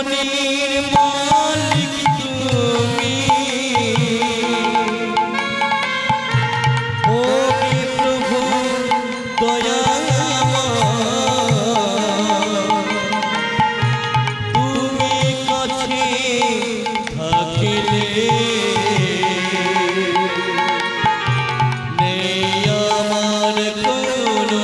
ত্রিভুবনের মালিক তুমি, ও হে প্রভু দয়াময়, তুমি কাছে থাকিলে নেই আমার কোনো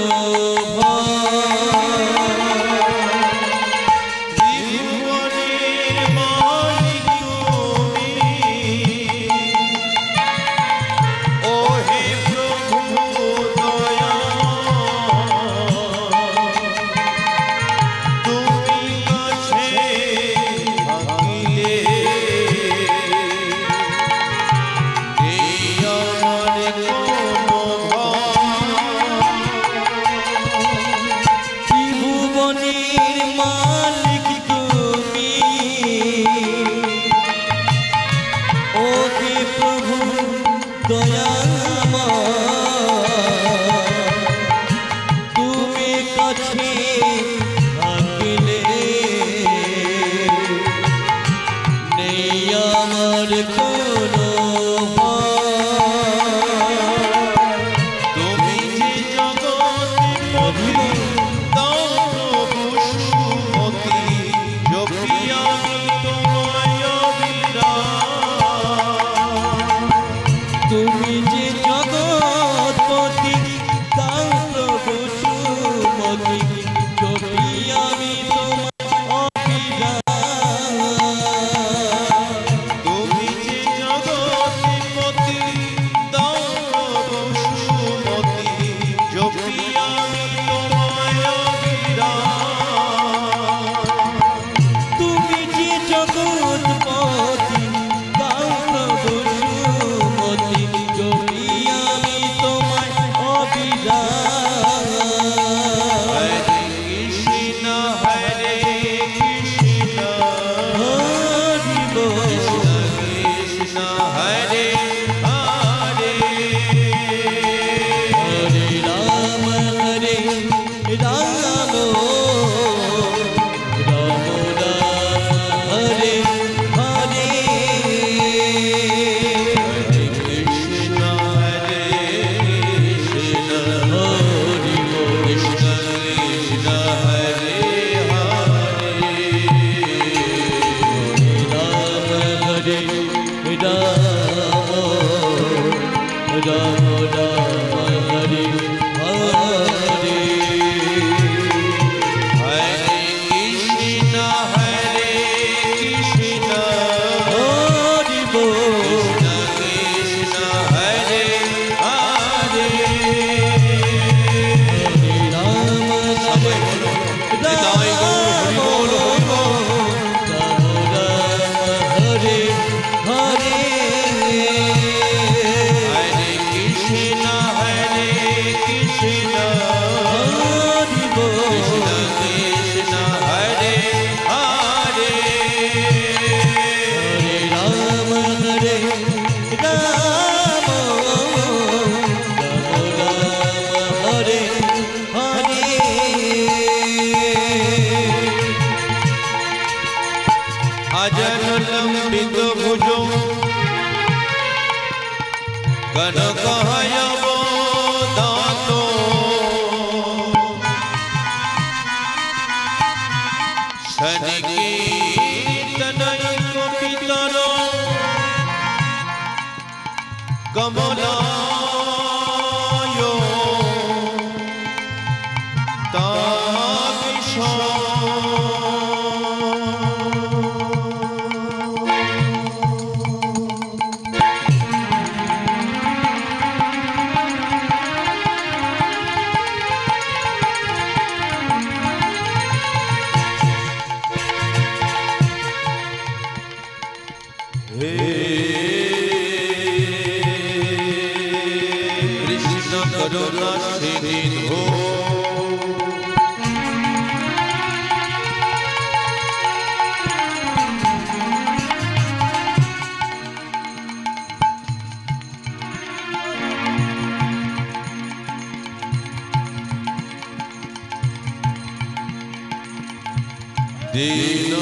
दीन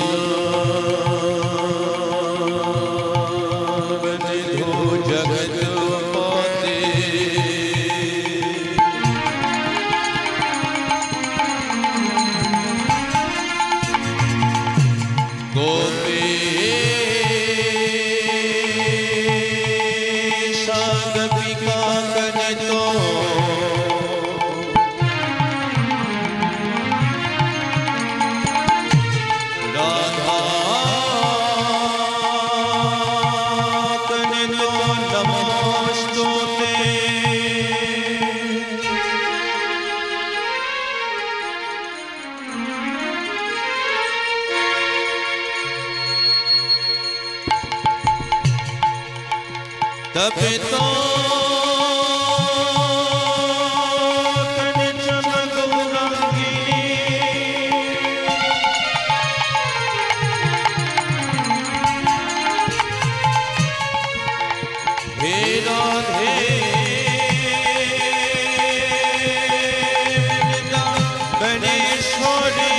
बंधु जगतपते गोपेश गोपिका कनितो राधा कनितो नमोस्तुते तबे तो कंचन गौरांगी हे राधे वृंदावनेश्वरी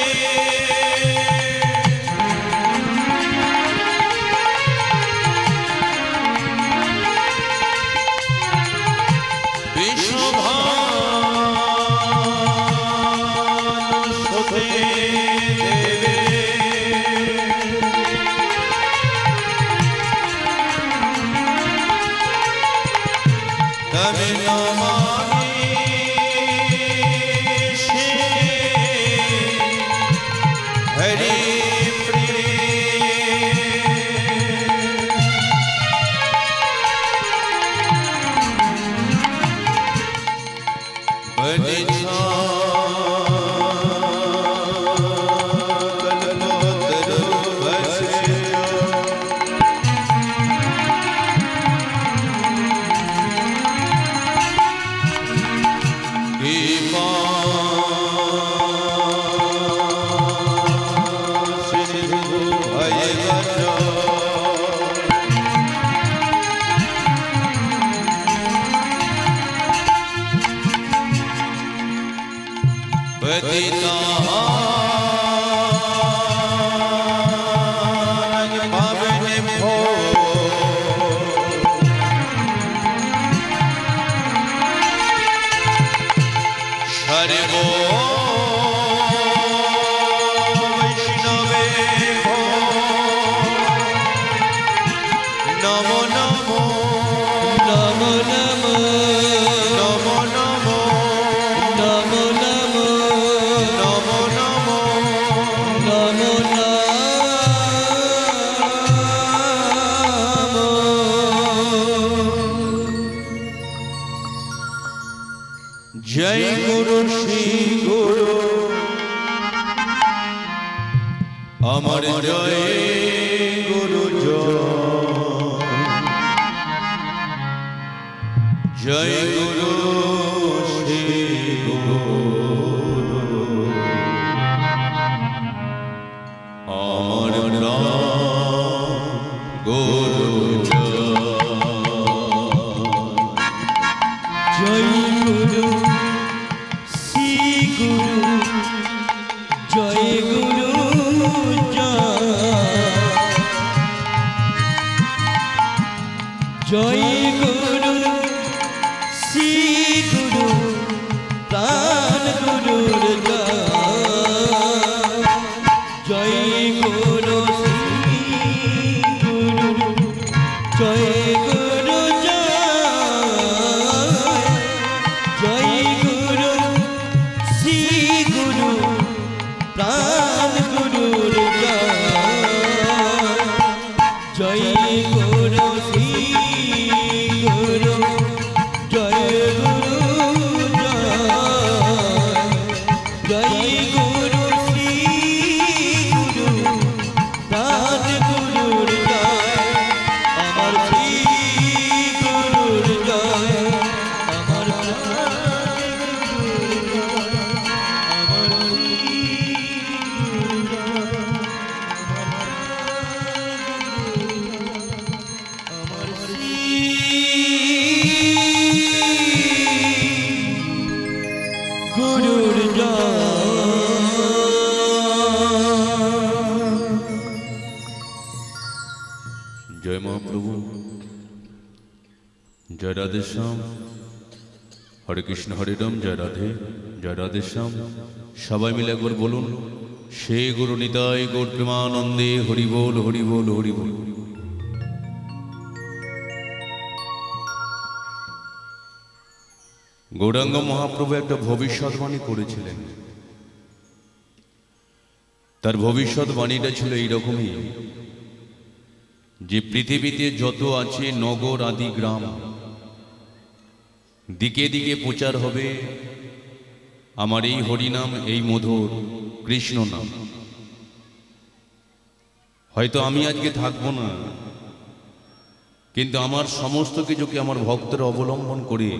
जय गुरु श्री गुरु अमर जय गुरु जय गुरु श्री गुरु अमर गुरु जय गुरु श्री गुरु जय गुरु जय गुरु श्री गुरु प्राण गुरु जय गुरु श्री गुरु जय गुरु जय गुरु श्री गुरु प्राण गुरु जय गुरु श्री गुरु जय गुरु जय गुरु श्री गुरु प्राण गुरु अमर श्री জয় মহাপ্রভু, জয় রাধে শ্যাম। হরে কৃষ্ণ হরে রাম, জয় রাধে শ্যাম। সবাই মিলে একবার বলুন, সে গুরু নিতাই গৌর প্রেমানন্দে, হরি বল হরি বল হরি বল। গৌরাঙ্গ মহাপ্রভু একটা ভবিষ্যৎবাণী করেছিলেন। তার ভবিষ্যৎবাণীটা ছিল এইরকমই, যে পৃথিবীতে যত আছে নগর আদি গ্রাম, দিকে দিকে প্রচার হবে আমার এই হরিনাম, এই মধুর কৃষ্ণ নাম। হয়তো আমি আজকে থাকবো না, কিন্তু আমার সমস্ত কিছুকে আমার ভক্তরা অবলম্বন করে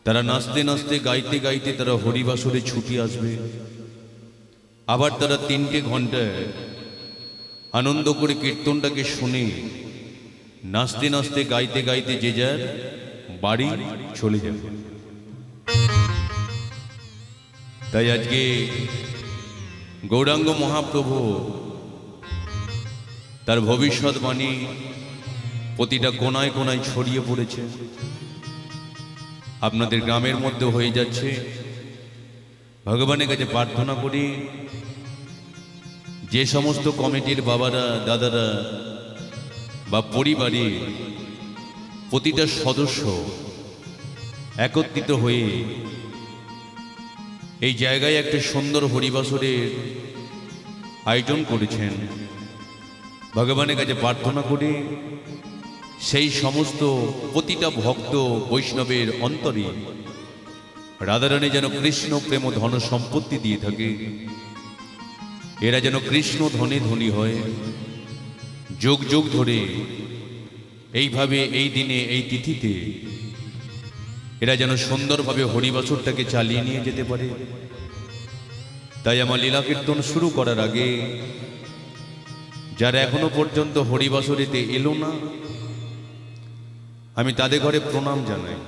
তারা নাচতে নাচতে গাইতে গাইতে তারা হরিবাসরে ছুটি আসবে। আবার তারা 3টে ঘন্টায় আনন্দ করে কীর্তনটাকে শুনে নাচতে নাচতে গাইতে গাইতে যে যার বাড়ি চলে যাবে। তাই আজকে গৌরাঙ্গ মহাপ্রভু তার ভবিষ্যৎবাণী প্রতিটা কোনায় কোনায় ছড়িয়ে পড়েছে, আপনাদের গ্রামের মধ্যে হয়ে যাচ্ছে। ভগবানের কাছে প্রার্থনা করি, যে সমস্ত কমিটির বাবারা দাদারা বা পরিবারে প্রতিটা সদস্য একত্রিত হয়ে এই জায়গায় একটা সুন্দর হরিবাসরের আয়োজন করেছেন, ভগবানের কাছে প্রার্থনা করি সেই সমস্ত প্রতিটা ভক্ত বৈষ্ণবের অন্তরে রাধারানী যেন কৃষ্ণ প্রেম ও ধন সম্পত্তি দিয়ে থাকে। এরা যেন কৃষ্ণ ধনে ধনী হয়, যুগ যুগ ধরে এইভাবে এই দিনে এই তিথিতে এরা যেন সুন্দরভাবে হরিবাসরটাকে চালিয়ে নিয়ে যেতে পারে। তাই আমার লীলা কীর্তন শুরু করার আগে যারা এখনো পর্যন্ত হরিবাসরেতে এলো না, আমি তাদের ঘরে প্রণাম জানাই।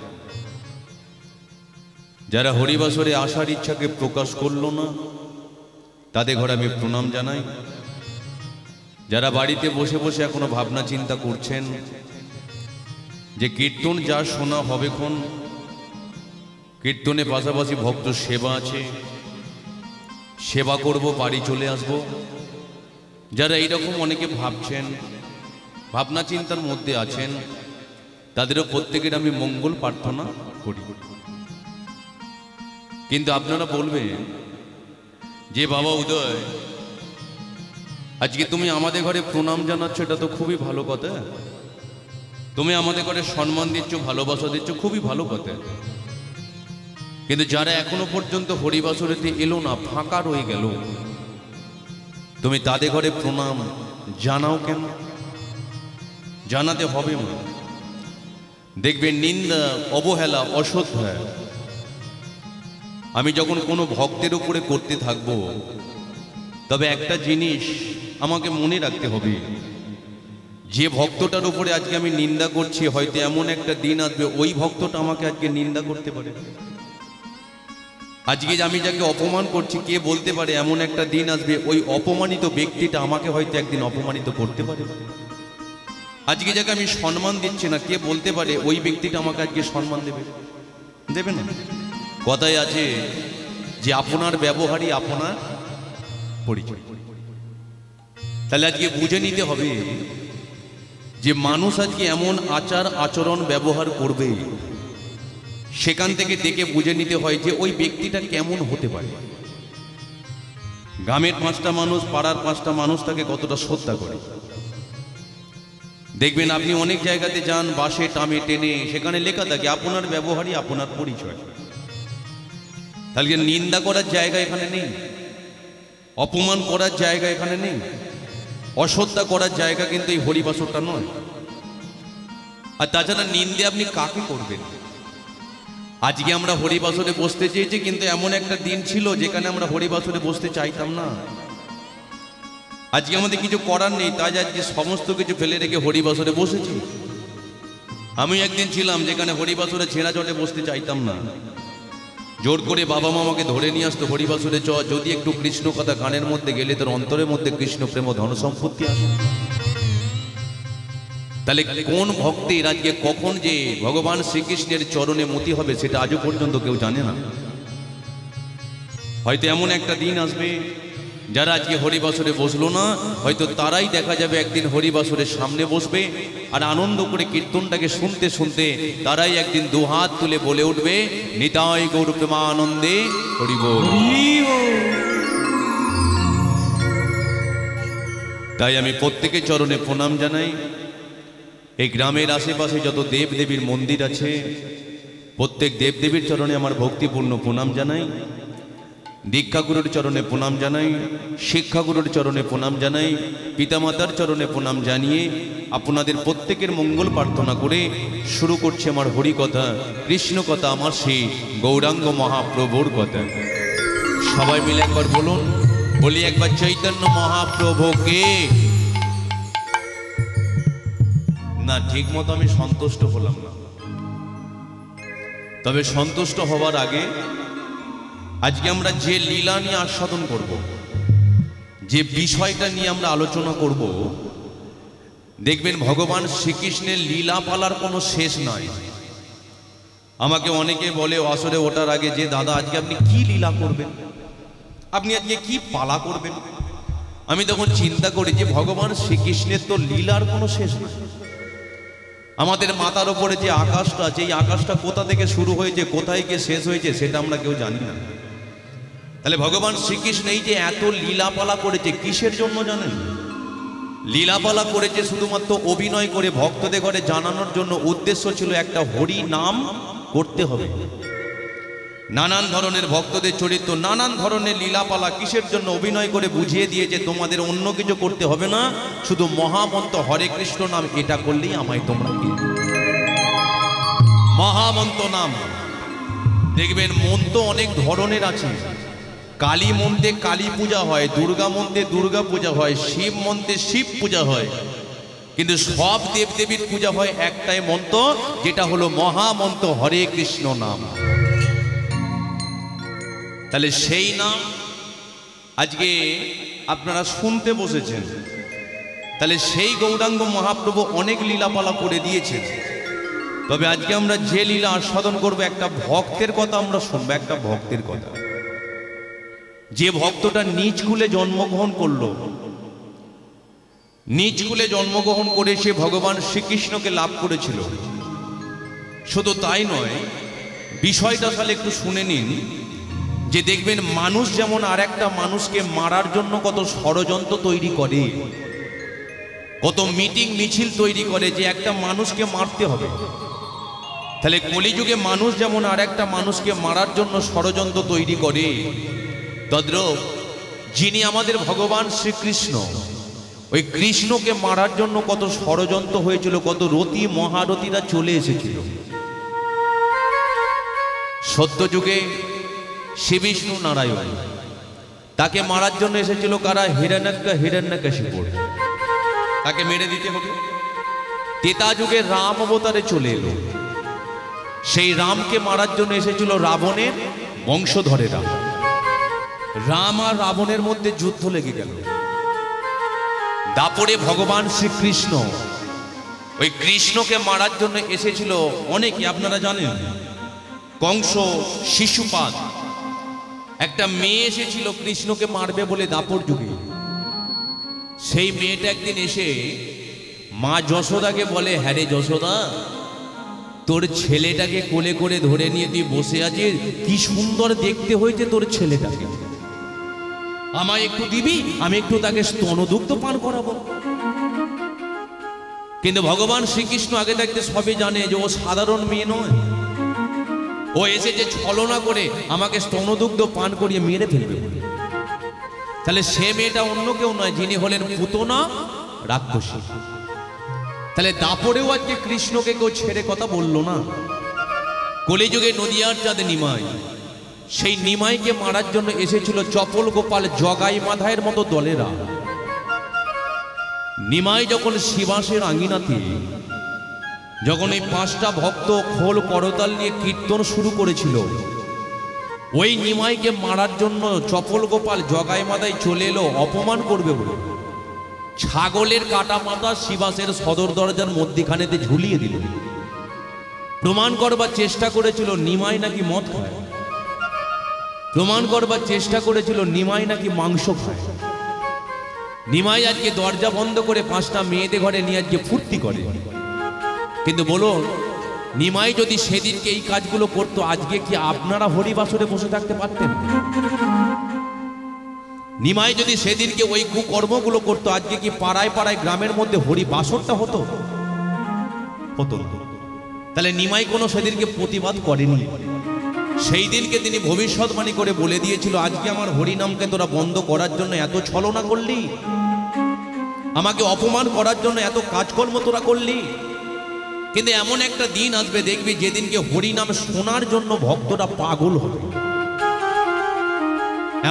যারা হরিবাসরে আসার ইচ্ছাকে প্রকাশ করলো না, তাদের ঘরে আমি প্রণাম জানাই। যারা বাড়িতে বসে বসে এখনো ভাবনা চিন্তা করছেন যে কীর্তন যা শোনা হবে কোন, কীর্তনের পাশাপাশি ভক্ত সেবা আছে, সেবা করব, বাড়ি চলে আসব, যারা এইরকম অনেকে ভাবছেন, ভাবনা চিন্তার মধ্যে আছেন, তাদেরও প্রত্যেকের আমি মঙ্গল প্রার্থনা করি। কিন্তু আপনারা বলবেন যে বাবা উদয়, আজকে তুমি আমাদের ঘরে প্রণাম জানাচ্ছ, এটা তো খুবই ভালো কথা, তুমি আমাদের ঘরে সম্মান দিচ্ছ, ভালোবাসা দিচ্ছ, খুবই ভালো কথা। কিন্তু যারা এখনো পর্যন্ত হরিবাসরেতে এলো না, ফাঁকা রয়ে গেল, তুমি তাদের ঘরে প্রণাম জানাও কেন? জানাতে হবে না। দেখবেন নিন্দা, অবহেলা, অশ্রদ্ধা আমি যখন কোনো ভক্তের উপরে করতে থাকব, তবে একটা জিনিস আমাকে মনে রাখতে হবে, যে ভক্তটার উপরে আজকে আমি নিন্দা করছি, হয়তো এমন একটা দিন আসবে ওই ভক্তটা আমাকে আজকে নিন্দা করতে পারে। আজকে আমি যাকে অপমান করছি, কে বলতে পারে এমন একটা দিন আসবে ওই অপমানিত ব্যক্তিটা আমাকে হয়তো একদিন অপমানিত করতে পারে। আজকে যাকে আমি সম্মান দিচ্ছি না, কে বলতে পারে ওই ব্যক্তিটা আমাকে আজকে সম্মান দেবে না। কথায় আছে যে আপনার ব্যবহারই আপনার পরিচয়। তাহলে আজকে বুঝে নিতে হবে যে মানুষ আজকে এমন আচার আচরণ ব্যবহার করবে, সেখান থেকে দেখে বুঝে নিতে হয় যে ওই ব্যক্তিটা কেমন হতে পারে। গ্রামের 5টা মানুষ, পাড়ার 5টা মানুষ তাকে কতটা শ্রদ্ধা করে। দেখবেন আপনি অনেক জায়গাতে যান, বাসে টামে টেনে, সেখানে লেখা থাকে আপনার ব্যবহারই আপনার পরিচয়। তাহলে নিন্দা করার জায়গা এখানে নেই, অপমান করার জায়গা এখানে নেই, অশ্রদ্ধা করার জায়গা কিন্তু এই হরিবাসরটা নয়। আর তাছাড়া নিন্দে আপনি কাকে করবেন? আজকে আমরা হরিবাসরে বসতে চেয়েছি, কিন্তু এমন একটা দিন ছিল যেখানে আমরা হরিবাসরে বসতে চাইতাম না। আজকে আমাদের কিছু করার নেই, তাই আজকে সমস্ত কিছু ফেলে রেখে হরিবাসরে বসেছি। আমি একদিন ছিলাম যেখানে হরিবাসরে ছেঁড়া চটে বসতে চাইতাম না, জোর করে বাবা মা আমাকে ধরে নিয়ে আসতো, হরিবাসরে চ, যদি একটু কৃষ্ণ কথা গানের মধ্যে গেলে তোর অন্তরের মধ্যে কৃষ্ণ প্রেম ধন সম্পত্তি আসে। তাহলে কোন ভক্তের আজকে কখন যে ভগবান শ্রীকৃষ্ণের চরণে মতি হবে সেটা আজও পর্যন্ত কেউ জানে না। হয়তো এমন একটা দিন আসবে যারা আজকে হরিবাসরে বসলো না, হয়তো তারাই দেখা যাবে একদিন হরিবাসরের সামনে বসবে আর আনন্দ করে কীর্তনটাকে শুনতে শুনতে তারাই একদিন দুহাত তুলে বলে উঠবে, নিতাই গৌর প্রেমানন্দে হরি বল। তাই আমি প্রত্যেকের চরণে প্রণাম জানাই। এই গ্রামের আশেপাশে যত দেব দেবীর মন্দির আছে প্রত্যেক দেব দেবীর চরণে আমার ভক্তিপূর্ণ প্রণাম জানাই। দীক্ষাগুরুর চরণে প্রণাম জানাই, শিক্ষাগুরুর চরণে প্রণাম জানাই, পিতামাতার চরণে প্রণাম জানিয়ে আপনাদের প্রত্যেকের মঙ্গল প্রার্থনা করে শুরু করছে আমার হরি কথা, কৃষ্ণ কথা, আমার সেই গৌরাঙ্গ মহাপ্রভুর কথা। সবাই মিলে একবার বলুন, বলি একবার চৈতন্য মহাপ্রভুকে। না, ঠিক মতো আমি সন্তুষ্ট হলাম না, তবে সন্তুষ্ট হওয়ার আগে আজকে আমরা যে লীলা নিয়ে আস্বাদন করব, যে বিষয়টা নিয়ে আমরা আলোচনা করব, দেখবেন ভগবান শ্রীকৃষ্ণের লীলা পালার কোনো শেষ নাই। আমাকে অনেকে বলে আসরে ওঠার আগে যে দাদা আজকে আপনি কি লীলা করবেন, আপনি আজকে কি পালা করবেন। আমি তখন চিন্তা করি যে ভগবান শ্রীকৃষ্ণের তো লীলার কোনো শেষ নাই। আমাদের মাথার উপরে যে আকাশটা আছে, এই আকাশটা কোথা থেকে শুরু হয়েছে কোথায় গিয়ে শেষ হয়েছে সেটা আমরা কেউ জানি না। তাহলে ভগবান শ্রীকৃষ্ণ এই যে এত লীলাপালা করেছে কিসের জন্য জানেন? লীলাপালা করেছে শুধুমাত্র অভিনয় করে ভক্তদের ঘরে জানানোর জন্য। উদ্দেশ্য ছিল একটা হরি নাম করতে হবে। নানান ধরনের ভক্তদের চরিত্র, নানান ধরনের লীলাপালা কিসের জন্য অভিনয় করে বুঝিয়ে দিয়েছে তোমাদের অন্য কিছু করতে হবে না, শুধু মহামন্ত্র হরে কৃষ্ণ নাম এটা করলেই আমায় তোমরা কি। মহামন্ত্র নাম দেখবেন মন্ত্র অনেক ধরনের আছে। কালী মন্ত্রে কালী পূজা হয়, দুর্গা মন্ত্রে দুর্গা পূজা হয়, শিব মন্ত্রে শিব পূজা হয়, কিন্তু সব দেবদেবীর পূজা হয় একটাই মন্ত্র, যেটা হলো মহামন্ত্র হরে কৃষ্ণ নাম। তাহলে সেই নাম আজকে আপনারা শুনতে বসেছেন। তাহলে সেই গৌরাঙ্গ মহাপ্রভু অনেক লীলাপালা করে দিয়েছেন। তবে আজকে আমরা যে লীলা আস্বাদন করবো, একটা ভক্তের কথা আমরা শুনবো, একটা ভক্তের কথা। যে ভক্তটা নিজ কুলে জন্মগ্রহণ করলো, নিজ কুলে জন্মগ্রহণ করে সে ভগবান শ্রীকৃষ্ণকে লাভ করেছিল। শুধু তাই নয়, বিষয়টা তাহলে একটু শুনে নিন, যে দেখবেন মানুষ যেমন আর একটা মানুষকে মারার জন্য কত ষড়যন্ত্র তৈরি করে, কত মিটিং মিছিল তৈরি করে যে একটা মানুষকে মারতে হবে। তাহলে কলিযুগে মানুষ যেমন আর একটা মানুষকে মারার জন্য ষড়যন্ত্র তৈরি করে, তদ্রূপ যিনি আমাদের ভগবান শ্রীকৃষ্ণ, ওই কৃষ্ণকে মারার জন্য কত ষড়যন্ত্র হয়েছিল, কত রতি মহারথীরা চলে এসেছিল। সত্যযুগে শ্রী বিষ্ণু নারায়ণ, তাকে মারার জন্য এসেছিল কারা? হিরণ্যকশিপুর, তাকে মেরে দিতে হবে। ত্রেতা যুগে রাম অবতারে চলে এলো, সেই রামকে মারার জন্য এসেছিল রাবণের বংশধরেরা। রাম আর রাবণের মধ্যে যুদ্ধ লেগে গেল। দাপরে ভগবান শ্রীকৃষ্ণ ওই কৃষ্ণকে মারার জন্য এসেছিল অনেকে, আপনারা জানেন। কংস, শিশুপাল, একটা মেয়ে এসেছিল কৃষ্ণকে মারবে বলে দাপর যুগে। সেই মেয়েটা একদিন এসে মা যশোদাকে বলে, হ্যাঁ রে যশোদা, তোর ছেলেটাকে কোলে করে ধরে নিয়ে তুই বসে আছিস, কি সুন্দর দেখতে হয়েছে তোর ছেলেটাকে, আমায় একটু দিবি, আমি একটু তাকে স্তনদুগ্ধ পান করাবো। কিন্তু ভগবান শ্রীকৃষ্ণ আগে থাকতে সবই জানে যে ও সাধারণ মেয়ে নয়, ও এসেছে ছলনা করে আমাকে স্তনদুগ্ধ পান করিয়ে মেরে ফেলবে। তাহলে সে মেয়েটা অন্য কেউ নয়, যিনি হলেন পুতনা রাক্ষসী। তাহলে দাপরেও আজকে কৃষ্ণকে কেউ ছেড়ে কথা বলল না। কলিযুগে নদিয়ার চাঁদ নিমাই, সেই নিমাইকে মারার জন্য এসেছিল চপল গোপাল, জগাই মাধায়ের মতো দলেরা। নিমাই যখন শিবাসের আঙিনাতে যখন এই 5টা ভক্ত খোল করতাল নিয়ে কীর্তন শুরু করেছিল, ওই নিমাইকে মারার জন্য চপল গোপাল জগাই মাধায় চলে এলো অপমান করবে বলে। ছাগলের কাটা পাতা শিবাসের সদর দরজার মধ্যখানেতে ঝুলিয়ে দিল। প্রমাণ করবার চেষ্টা করেছিল নিমাই নাকি মদ খায়, প্রমাণ করবার চেষ্টা করেছিল নিমাই নাকি মাংস খায়। নিমাই আজকে দরজা বন্ধ করে 5টা মেয়েদের ঘরে নিয়ে আজকে ফুর্তি করে। কিন্তু বলুন, নিমাই যদি সেদিনকে এই কাজগুলো করতো, আজকে কি আপনারা হরিবাসরে বসে থাকতে পারতেন? নিমাই যদি সেদিনকে ওই কুকর্মগুলো করতো, আজকে কি পাড়ায় পাড়ায় গ্রামের মধ্যে হরিবাসরটা হতো? হতো না। তাহলে নিমাই কোনো সেদিনকে প্রতিবাদ করেনি। সেই দিনকে তিনি ভবিষ্যৎবাণী করে বলে দিয়েছিল, আজকে আমার হরিনামকে তোরা বন্ধ করার জন্য এত ছলনা করলি, আমাকে অপমান করার জন্য এত কাজকর্ম তোরা করলি। কিন্তু এমন একটা দিন আসবে দেখবি, যেদিনকে হরিনাম শোনার জন্য ভক্তরা পাগল হবে।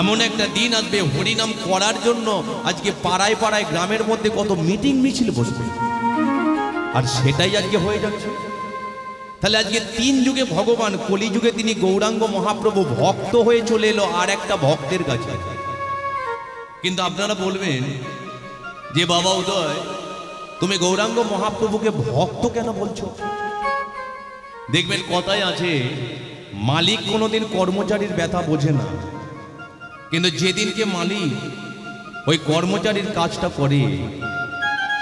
এমন একটা দিন আসবে হরিনাম করার জন্য আজকে পাড়ায় পাড়ায় গ্রামের মধ্যে কত মিটিং মিছিল বসবে, আর সেটাই আজকে হয়ে যাচ্ছে। তাহলে আজকে 3 যুগে ভগবান, কলিযুগে তিনি গৌরাঙ্গ মহাপ্রভু ভক্ত হয়ে চলে এলো আর একটা ভক্তের কাছে। কিন্তু আপনারা বলবেন যে বাবা উদয়, তুমি গৌরাঙ্গ মহাপ্রভুকে ভক্ত কেন বলছো? দেখবেন কথায় আছে, মালিক কোনোদিন কর্মচারীর ব্যথা বোঝে না, কিন্তু যেদিনকে মালিক ওই কর্মচারীর কাজটা করে,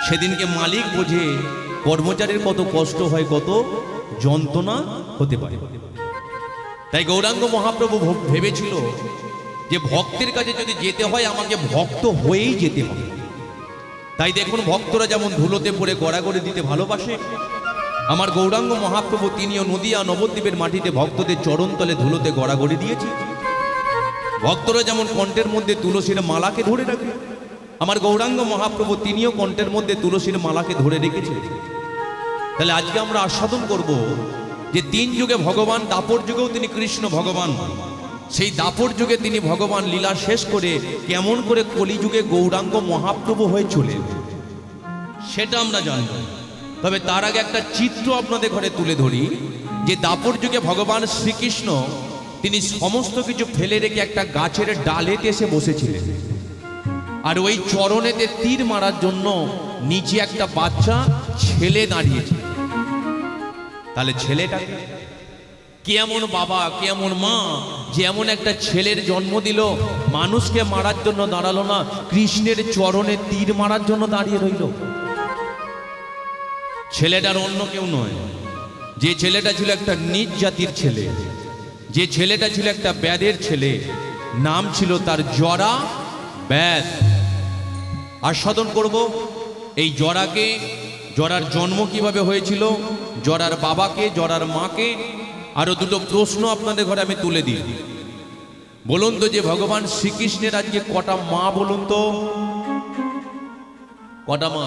সেদিনকে মালিক বোঝে কর্মচারীর কত কষ্ট হয়, কত যন্ত্রণা হতে পারে। তাই গৌরাঙ্গ মহাপ্রভু ভেবেছিল যে ভক্তের কাছে যদি যেতে হয়, আমাকে ভক্ত হয়েই যেতে হবে। তাই দেখুন, ভক্তরা যেমন ধুলোতে পড়ে গড়াগড়ি দিতে ভালোবাসে, আমার গৌরাঙ্গ মহাপ্রভু তিনিও নদিয়া নবদ্বীপের মাটিতে ভক্তদের চরণতলে ধুলোতে গড়াগড়ি দিয়েছে। ভক্তরা যেমন কণ্ঠের মধ্যে তুলসীর মালাকে ধরে রাখে, আমার গৌরাঙ্গ মহাপ্রভু তিনিও কণ্ঠের মধ্যে তুলসীর মালাকে ধরে রেখেছে। তাহলে আজকে আমরা আস্বাদন করব যে 3 যুগে ভগবান, দাপর যুগেও তিনি কৃষ্ণ ভগবান, সেই দাপর যুগে তিনি ভগবান লীলা শেষ করে কেমন করে কলিযুগে গৌরাঙ্গ মহাপ্রভু হয়ে চলে, সেটা আমরা জানব। তবে তার আগে একটা চিত্র আপনাদের ঘরে তুলে ধরি, যে দাপর যুগে ভগবান শ্রীকৃষ্ণ তিনি সমস্ত কিছু ফেলে রেখে একটা গাছের ডালেতে এসে বসেছিলেন, আর ওই চরণেতে তীর মারার জন্য নিচে একটা বাচ্চা ছেলে দাঁড়িয়েছে। তাহলে ছেলেটা কেমন বাবা, কেমন মা, যে এমন একটা ছেলের জন্ম দিল, মানুষকে মারার জন্য দাঁড়ালো না, কৃষ্ণের চরণে তীর মারার জন্য দাঁড়িয়ে রইল। ছেলেটার অন্য কেউ নয়, যে ছেলেটা ছিল একটা নিজ জাতির ছেলে, যে ছেলেটা ছিল একটা ব্যাদের ছেলে, নাম ছিল তার জরা ব্যাদ। আস্বাদন করব এই জরাকে, জরার জন্ম কিভাবে হয়েছিল, জরার বাবাকে, জরার মাকে। আরো 2টো প্রশ্ন আপনাদের ঘরে আমি তুলে দিই। বলুন তো, যে ভগবান শ্রীকৃষ্ণের আজকে কটা মা বলুন তো? কটা মা?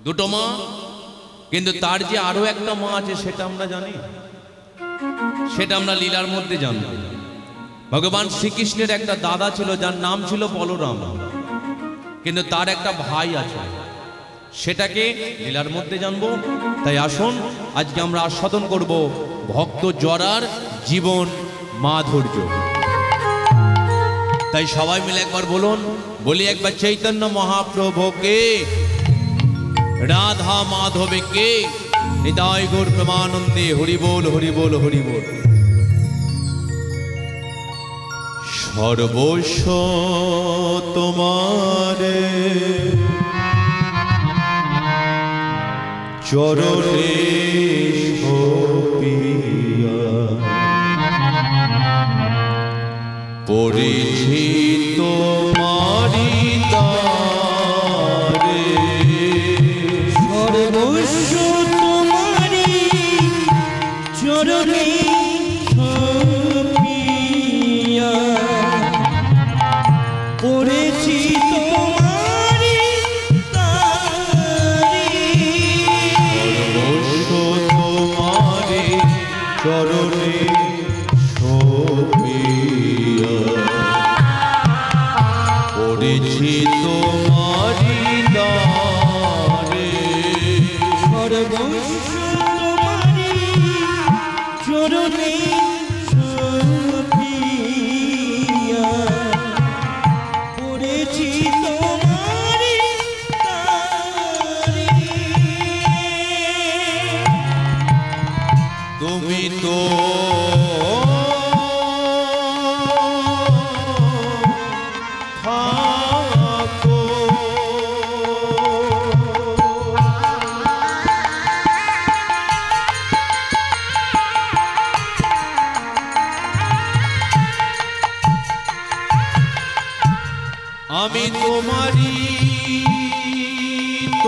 2টো মা। কিন্তু তার যে আরো একটা মা আছে সেটা আমরা জানি, সেটা আমরা লীলার মধ্যে জানব। ভগবান শ্রীকৃষ্ণের একটা দাদা ছিল যার নাম ছিল বলরাম, কিন্তু তার একটা ভাই আছে, সেটাকে লীলার মধ্যে জানবো। তাই আসুন আজকে আমরা আস্বাদন করব ভক্ত জরার জীবন মাধুর্য। তাই সবাই মিলে একবার বলুন, বলি একবার চৈতন্য মহাপ্রভুকে, রাধা মাধবকে, হৃদয় গৌর প্রেমানন্দে হরি বল, হরি বল, হরি বল। সর্বস্ব তোমারে চরণে সপিয়া, পড়েছি তোমারি দ্বারে, সর্বস্ব তোমারি চরণে সপিয়া, পড়েছি তোমারি দ্বারে, সর্বস্ব তোমারি চরণে সপিয়া, পড়েছি তোমারি দ্বারে, সর্বস্ব তোমারি চরণে সপিয়া, পড়েছি তোমারি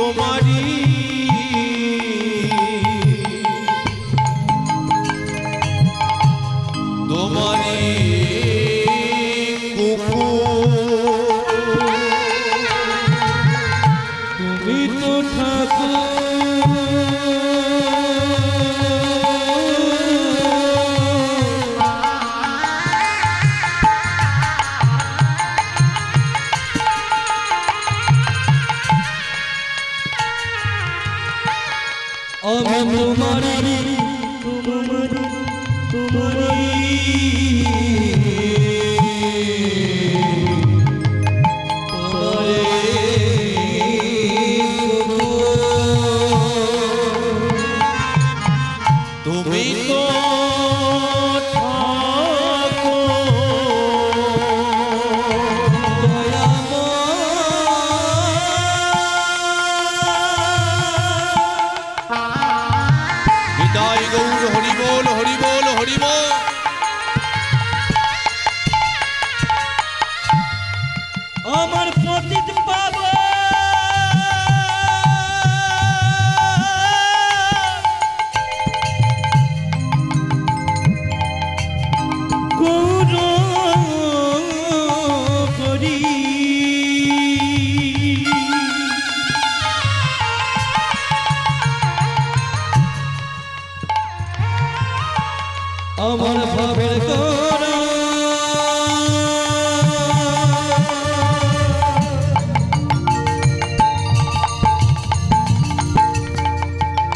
তোমারি তোমারি তুমি তো ঠাকুর আমি তোমারি তোমারি তোমারি তুমি তো বিদায় গৌর হরি বল হরি বল হরি বল। আমার পতিত বাবা গৌর হরি আমার ভাবের করা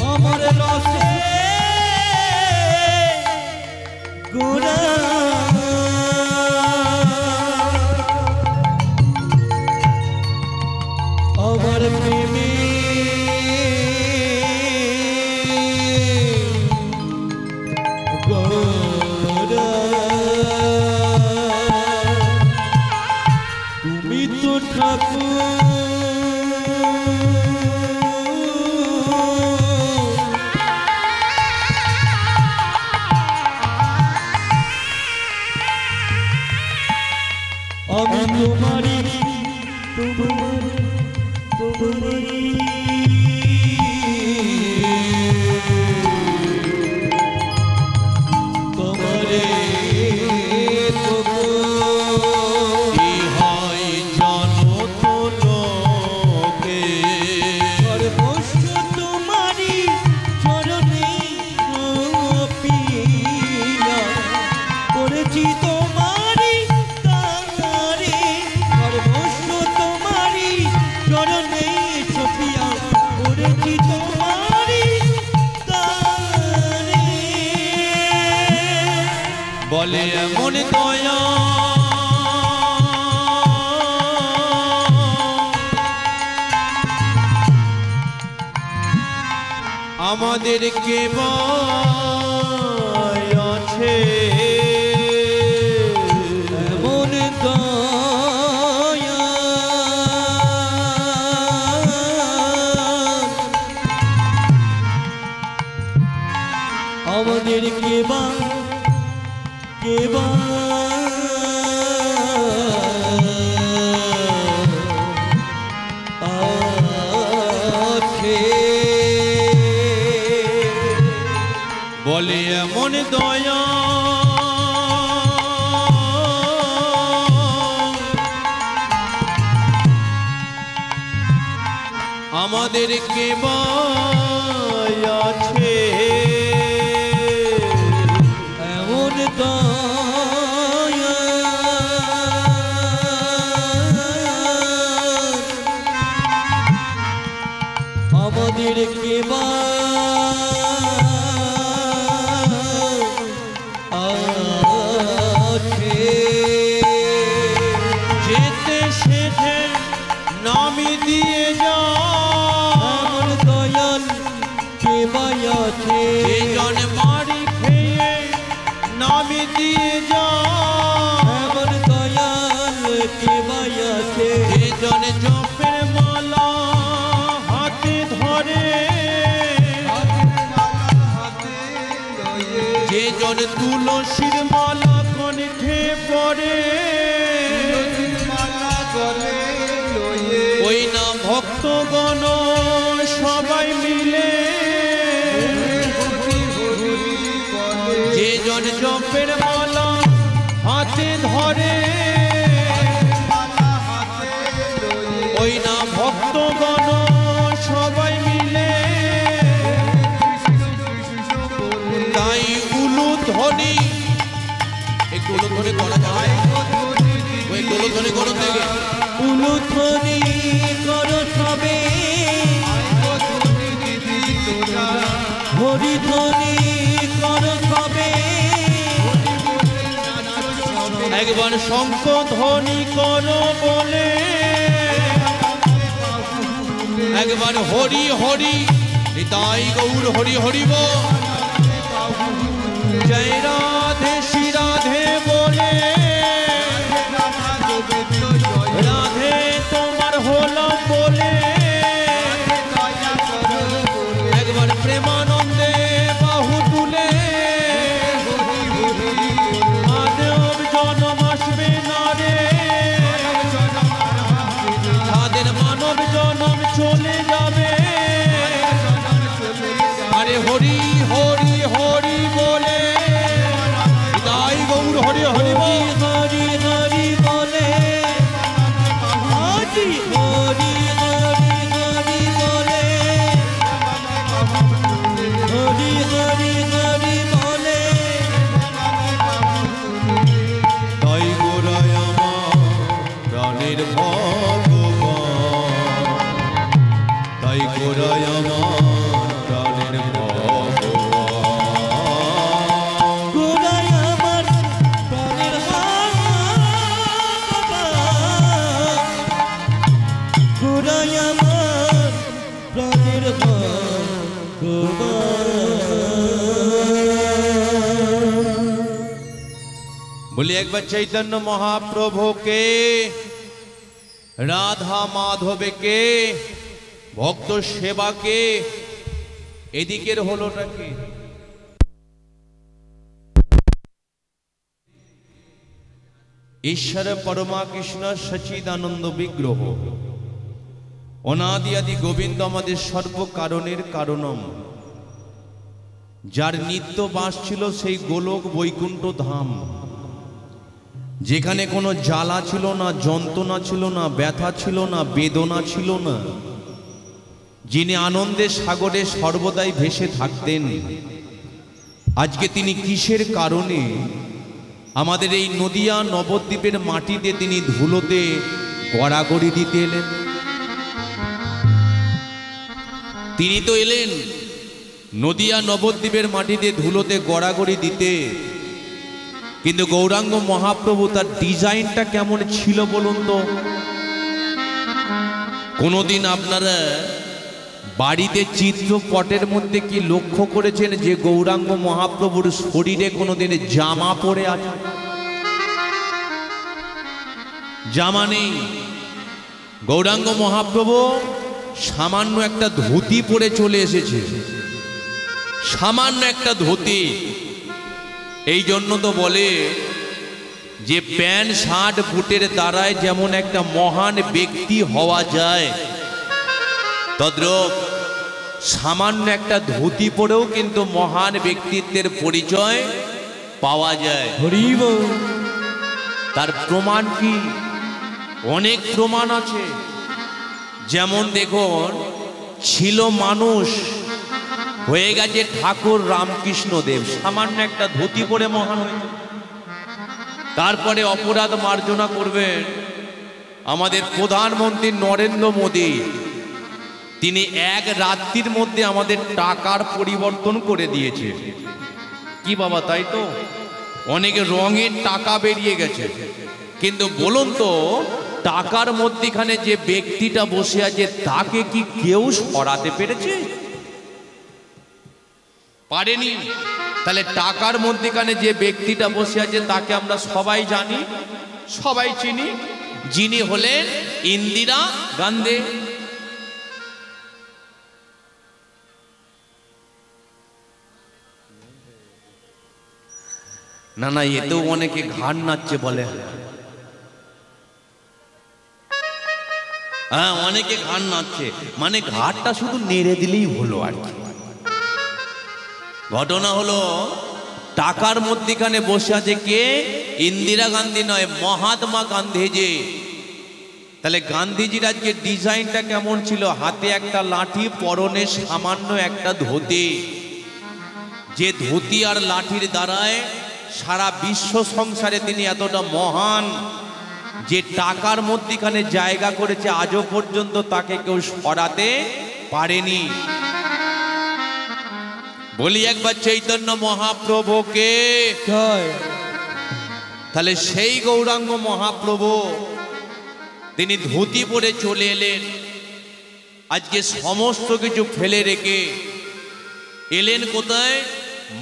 আমার রসে গোড়া আমার প্রেমে গোড়া তুমি তো ঠাকুর আমি তোমারি তোমারি তোমারি তোমারে কি হয় জানো তো লোকে সর্বস্ব তোমারি চরণে গোপিয়া করেছি তোমারি তারে সর্বস্ব তোমারি চরণে ছপিয়া করেছি তোমারি তারে বলে এমন দয়া আমাদের কে আছে এমন দয়া আমাদের কেবা কেবা আছে বলে এমন দয়া আমাদের কে আছে এমন দয়া আমাদের কেবা আছে যেতে সেধে নামি দিয়ে যা এমন দয়াল কেবা আছে যে জন মারি খেয়ে নামি দিয়ে যা এমন দয়াল কেবা আছে যে জন জপের মালা হাতে ধরে যে জন তুলসীর মালা কণ্ঠে পড়ে ওই না ভক্তগণ জপের মালা হাতে ধরে ওই না ভক্তগণ সবাই মিলে তাই উলুধ্বনি একটু উলুধ্বনি করা যায় ওই উলুধ্বনি করো থেকে উলুধ্বনি করো সবে হরিধ্বনি করো সবে একবার শঙ্খ ধ্বনি করো বলে একবার হরি হরি নিতাই গৌর হরি হরিব জয় রাধে শ্রী রাধে বলে রাধে তোমার হলাম বলে একবার প্রেমানন্দে বাহু তুলে মাধব জনম আসবে না রে তাদের মানব জনম চলে যাবে আরে হরি হরি হরি বলে তাই গৌর হরি হরি হরি হরি বলে হরি হরি হরি হরি বলে হরি হরি হরি বলে তাই গোরায় আমার প্রাণের ভগবান তাই গোরায় আমার প্রাণের ভগবান গোড়ায় আমার প্রাণের গোড়ায় আমার প্রাণের বলি একবার চৈতন্য মহাপ্রভুকে রাধা মাধবকে ভক্ত সেবাকে এদিকের হলোটা কি ঈশ্বর পরমা কৃষ্ণ সচিদানন্দ বিগ্রহ অনাদি আদি গোবিন্দ আমাদের সর্বকারণের কারণম যার নিত্য বাস ছিল সেই গোলক বৈকুণ্ঠ ধাম যেখানে কোনো জ্বালা ছিল না যন্ত্রণা ছিল না ব্যথা ছিল না বেদনা ছিল না যিনি আনন্দের সাগরে সর্বদাই ভেসে থাকতেন আজকে তিনি কিসের কারণে আমাদের এই নদিয়া নবদ্বীপের মাটিতে তিনি ধুলোতে গড়াগড়ি দিতে এলেন তিনি তো এলেন নদিয়া নবদ্বীপের মাটিতে ধুলোতে গড়াগড়ি দিতে কিন্তু গৌরাঙ্গ মহাপ্রভু তার ডিজাইনটা কেমন ছিল বলুন তো কোনোদিন আপনারা বাড়িতে চিত্রপটের মধ্যে কি লক্ষ্য করেছেন যে গৌরাঙ্গ মহাপ্রভুর শরীরে কোনোদিন জামা পরে আছে জামা নেই গৌরাঙ্গ মহাপ্রভু সামান্য একটা ধুতি পরে চলে এসেছে সামান্য একটা ধুতি এই জন্য তো বলে যে প্যান্ট শার্ট বুটের দ্বারায় যেমন একটা মহান ব্যক্তি হওয়া যায় তদ্রূপ সামান্য একটা ধুতি পরেও কিন্তু মহান ব্যক্তিত্বের পরিচয় পাওয়া যায় হরিব তার প্রমাণ কি অনেক প্রমাণ আছে যেমন দেখুন ছিল মানুষ হয়ে গেছে ঠাকুর রামকৃষ্ণ দেব সামান্য একটা ধুতি পরে মহান হয়েছে তারপরে অপরাধ মার্জনা করবেন আমাদের প্রধানমন্ত্রী নরেন্দ্র মোদী তিনি এক রাত্রির মধ্যে আমাদের টাকার পরিবর্তন করে দিয়েছে কি বাবা তাই তো অনেক রঙের টাকা বেরিয়ে গেছে কিন্তু বলুন তো টাকার মধ্যখানে যে ব্যক্তিটা বসে আছে তাকে কি কেউ সরাতে পেরেছে পারেনি তাহলে টাকার মধ্যখানে যে ব্যক্তিটা বসে আছে তাকে আমরা সবাই জানি সবাই চিনি যিনি হলেন ইন্দিরা গান্ধী না না এতেও অনেকে ঘাড় নাচছে বলে হ্যাঁ অনেকে ঘাড় নাচছে মানে ঘাড়টা শুধু নেড়ে দিলেই হলো আর কি ঘটনা হলো টাকার মধ্যখানে বসে আছে কে? ইন্দিরা গান্ধী নয়, মহাত্মা গান্ধীজি। তাহলে গান্ধীজির আজকে ডিজাইনটা কেমন ছিল? হাতে একটা লাঠি, পরনে সামান্য একটা ধুতি। যে ধুতি আর লাঠির দ্বারায় সারা বিশ্ব সংসারে তিনি এতটা মহান, যে টাকার মধ্যখানে জায়গা করেছে, আজও পর্যন্ত তাকে কেউ সরাতে পারেনি। বলি একবার চৈতন্য মহাপ্রভুকে জয়। তাহলে সেই গৌরাঙ্গ মহাপ্রভু তিনি ধুতি পরে চলে এলেন। আজকে সমস্ত কিছু ফেলে রেখে এলেন কোথায়?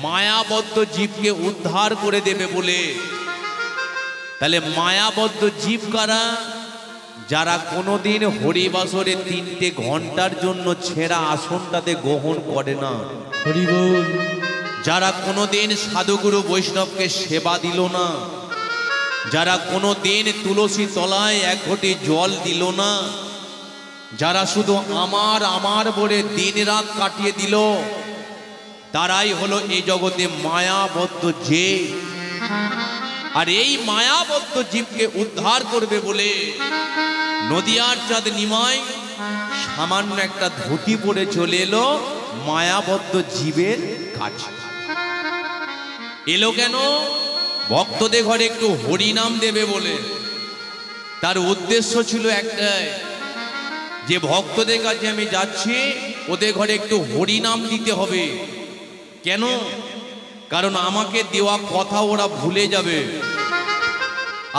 মায়াবদ্ধ জীবকে উদ্ধার করে দেবে বলে। তাহলে মায়াবদ্ধ জীব কারা? যারা কোনোদিন হরিবাসরে 3টে ঘন্টার জন্য ছেঁড়া আসনটাতে গ্রহণ করে না, হরি বল। যারা কোনোদিন সাধুগুরু বৈষ্ণবকে সেবা দিল না, যারা কোনোদিন তুলসী তলায় এক ঘটি জল দিল না, যারা শুধু আমার আমার বলে দিন রাত কাটিয়ে দিল, তারাই হলো এই জগতে মায়াবদ্ধ জীব। আর এই মায়াবদ্ধ জীবকে উদ্ধার করবে বলে নদিয়ার চাঁদ নিমাই সামান্য একটা ধুতি পরে চলে এলো মায়াবদ্ধ জীবের কাছে। এলো কেন? ভক্তদের ঘরে একটু হরিনাম দেবে বলে। তার উদ্দেশ্য ছিল একটাই, যে ভক্তদের কাছে আমি যাচ্ছি, ওদের ঘরে একটু হরিনাম দিতে হবে। কেন? কারণ আমাকে দেওয়া কথা ওরা ভুলে যাবে।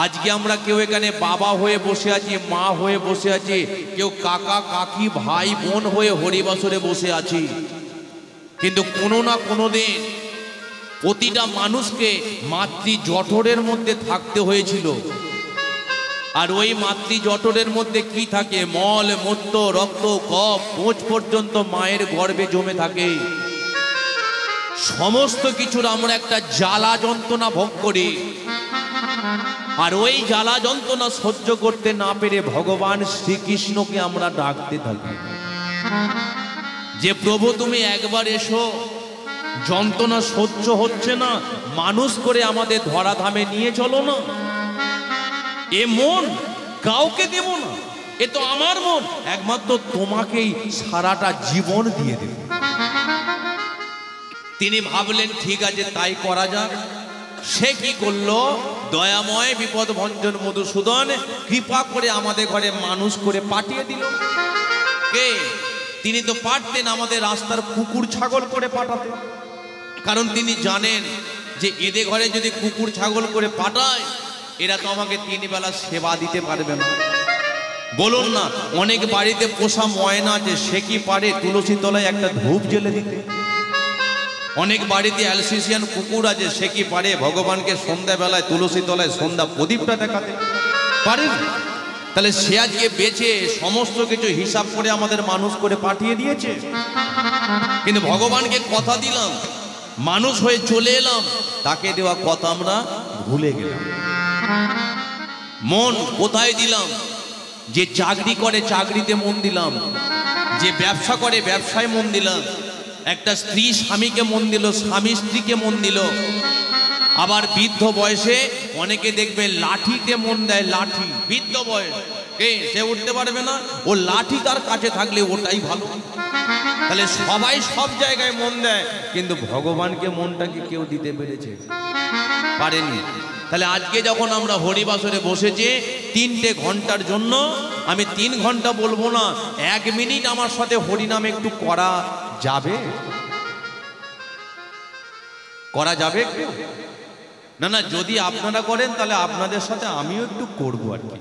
আজকে আমরা কেউ এখানে বাবা হয়ে বসে আছি, মা হয়ে বসে আছি, কেউ কাকা কাকি ভাই বোন হয়ে হরিবাসরে বসে আছি, কিন্তু কোনো না কোনো দিন প্রতিটা মানুষকে মাতৃ জঠরের মধ্যে থাকতে হয়েছিল। আর ওই মাতৃ জঠরের মধ্যে কি থাকে? মল মূত্র রক্ত কফ পোঁচ পর্যন্ত মায়ের গর্ভে জমে থাকে। সমস্ত কিছুর আমরা একটা জ্বালা যন্ত্রণা ভোগ করি। আর ওই জ্বালা যন্ত্রণা সহ্য করতে না পেরে ভগবান শ্রীকৃষ্ণকে আমরা ডাকতে থাকি, যে প্রভু তুমি একবার এসো, যন্ত্রণা সহ্য হচ্ছে না, মানুষ করে আমাদের ধরাধামে নিয়ে চলো না। এ মন কাউকে দেব না, এ তো আমার মন, একমাত্র তোমাকেই সারাটা জীবন দিয়ে দেব। তিনি ভাবলেন ঠিক আছে তাই করা যাক। সে কি করলো? দয়াময় বিপদ ভঞ্জন মধুসূদন কৃপা করে আমাদের ঘরে মানুষ করে পাঠিয়ে দিল। কে? তিনি তো পারতেন আমাদের রাস্তার কুকুর ছাগল করে পাঠাতে, কারণ তিনি জানেন যে এদের ঘরে যদি কুকুর ছাগল করে পাঠায়, এরা তো আমাকে 3 বেলা সেবা দিতে পারবে না। বলুন না, অনেক বাড়িতে পোষা ময়না আছে, সে কি পারে তুলসী তলায় একটা ধূপ জ্বেলে দিতে? অনেক বাড়িতে অ্যালসেশিয়ান কুকুর আছে, সে কি পারে ভগবানকে সন্ধ্যাবেলায় তুলসী তলায় সন্ধ্যা প্রদীপটা দেখাতে? পারেন? তাহলে সে আজকে বেঁচে সমস্ত কিছু হিসাব করে আমাদের মানুষ করে পাঠিয়ে দিয়েছে। কিন্তু ভগবানকে কথা দিলাম, মানুষ হয়ে চলে এলাম, তাকে দেওয়া কথা আমরা ভুলে গেলাম। মন কোথায় দিলাম? যে চাকরি করে চাকরিতে মন দিলাম, যে ব্যবসা করে ব্যবসায় মন দিলাম, একটা স্ত্রী স্বামীকে মন দিল, স্বামী স্ত্রীকে মন দিল। আবার বৃদ্ধ বয়সে অনেকে দেখবে লাঠিতে মন দেয়, লাঠি। বৃদ্ধ বয়স কে? সে উঠতে পারবে না, ও লাঠি তার কাছে থাকলে ওটাই ভালো। তাহলে সবাই সব জায়গায় মন দেয়, কিন্তু ভগবানকে মনটাকে কেউ দিতে পেরেছে? পারেনি। তাহলে আজকে যখন আমরা হরিবাসরে বসেছি 3টে ঘন্টার জন্য, আমি 3 ঘন্টা বলবো না, 1 মিনিট আমার সাথে হরিনাম একটু করা যাবে? করা যাবে? না না, যদি আপনারা করেন তাহলে আপনাদের সাথে আমিও একটু করবো আর কি।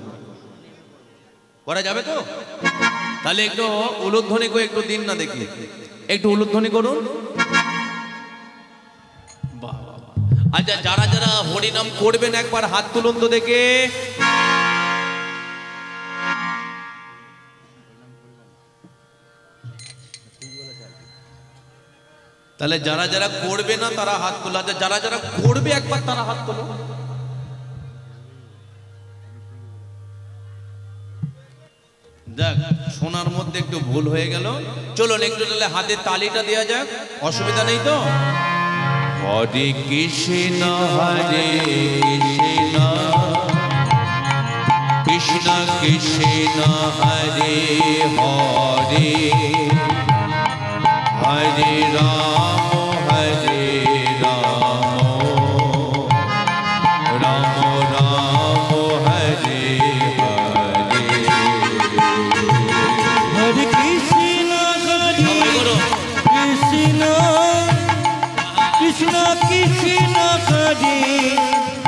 করা যাবে তো? তাহলে একটু উলুধ্বনি করে একটু দিন না দেখি, একটু উলুধ্বনি করুন। আচ্ছা, যারা যারা হরিনাম করবেন একবার হাত তুলুন তো দেখে। তাহলে যারা যারা করবে না তারা হাত তোলা, যারা যারা করবে একবার তারা হাত তোলো। যাক, শোনার মধ্যে একটু ভুল হয়ে গেল। চলুন একটু তাহলে হাতে তালিটা দেওয়া যাক, অসুবিধা নেই তো? হরে কৃষ্ণ হরে কৃষ্ণ কৃষ্ণ কৃষ্ণ হরে হরে হরে রাম হরে রাম রাম রাম হরে হরে। হরে কৃষ্ণ হরে কৃষ্ণ কৃষ্ণ কৃষ্ণ হরে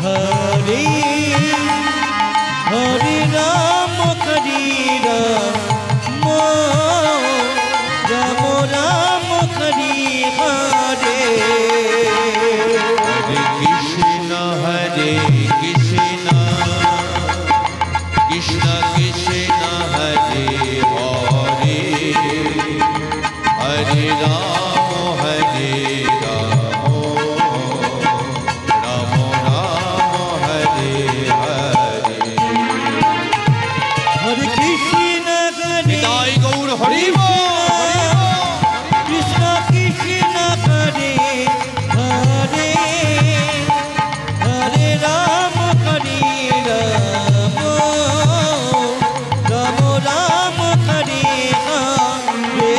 হরে হরে রাম হরে রাম রাম রাম হরে হরে। হরে কৃষ্ণ হরে কৃষ্ণ কৃষ্ণ কৃষ্ণ হরে হরে হরে রাম হরে রাম রাম রাম হরে হরে। হরে কৃষ্ণ হরে নিতাই গৌর হরি কৃষ্ণ কৃষ্ণ হরে হরে হরে রাম হরে রাম রাম রাম হরে হরে।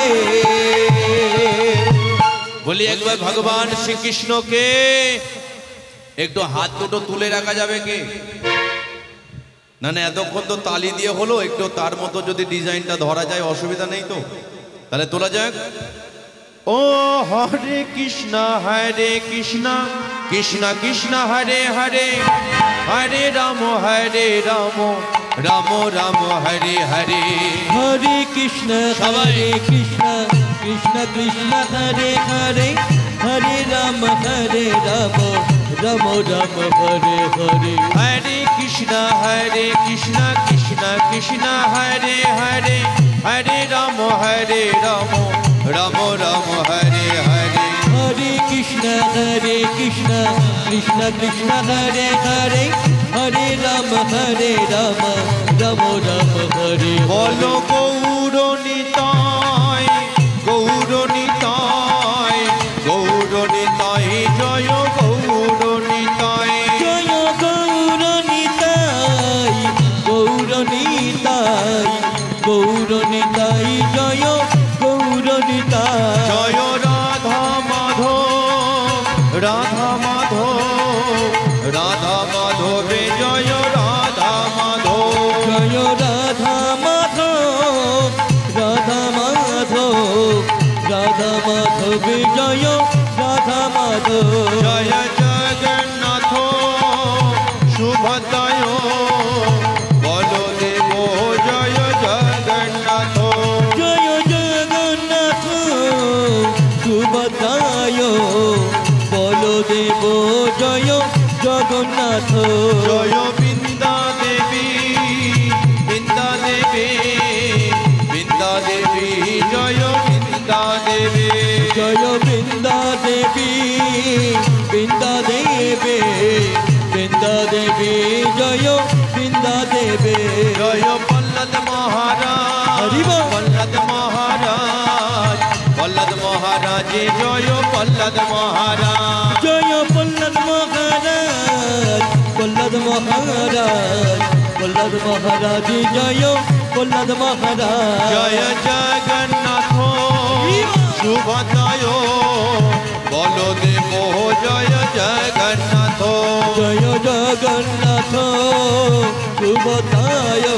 বলি একবার ভগবান শ্রীকৃষ্ণকে একটু হাত দুটো তুলে রাখা যাবে কি না? না এতক্ষণ তো তালি দিয়ে হলো, একটু তার মতো যদি ডিজাইনটা ধরা যায় অসুবিধা নেই তো, তাহলে তোলা যাক। ও হরে কৃষ্ণ কৃষ্ণ কৃষ্ণ হরে হরে হরে রাম রাম রাম হরে হরে। হরে কৃষ্ণ হরে কৃষ্ণ কৃষ্ণ কৃষ্ণ হরে হরে হরে রাম রাম রাম রাম হরে হরে। হরে কৃষ্ণ কৃষ্ণ কৃষ্ণ হরে হরে হরে রাম রাম রাম রাম হরে হরে। হরে কৃষ্ণ কৃষ্ণ কৃষ্ণ কৃষ্ণ হরে হরে হরে রাম রাম রাম রাম হরে। বলো গৌর নিতাই গৌর নিতাই গৌর নিতাই জয় গৌর নিতাই জয় গৌর নিতাই গৌর নিতাই গৌর নিতাই জয় গৌর নিতাই। জয় রাধা মাধব রাধা মাধব রাধা মাধবে জয় রাধা মাধব জয় রাধা মাধব রাধা মাধব রাধা মাধব জয় রাধা মাধব। জয় জগন্নাথ শুভদয় বলদেব জয় জগন্নাথ জয় জগন্নাথ সুভদ্রায় বলদেব জয় জগন্নাথ। জয় বৃন্দা দেবী বৃন্দা দেবী বৃন্দা দেবী জয় বৃন্দা দেবী জয় বৃন্দা দেবী বৃন্দা দেবী বৃন্দা দেবী জয় বৃন্দা দেবী। জয় পল্লদ মহারাজ হরি বল। পল্লদ মহারাজ পল্লদ মহারাজ জয় পল্লদ মহারাজ জয় পল্লদ মহারাজ পল্লদ মহারাজ পল্লদ মহারাজ জয় পল্লদ মহারাজ। জয় জগন্নাথ শুভদয় বলদেব জয় জগন্নাথ জয় জগন্নাথ সুভদ্রায়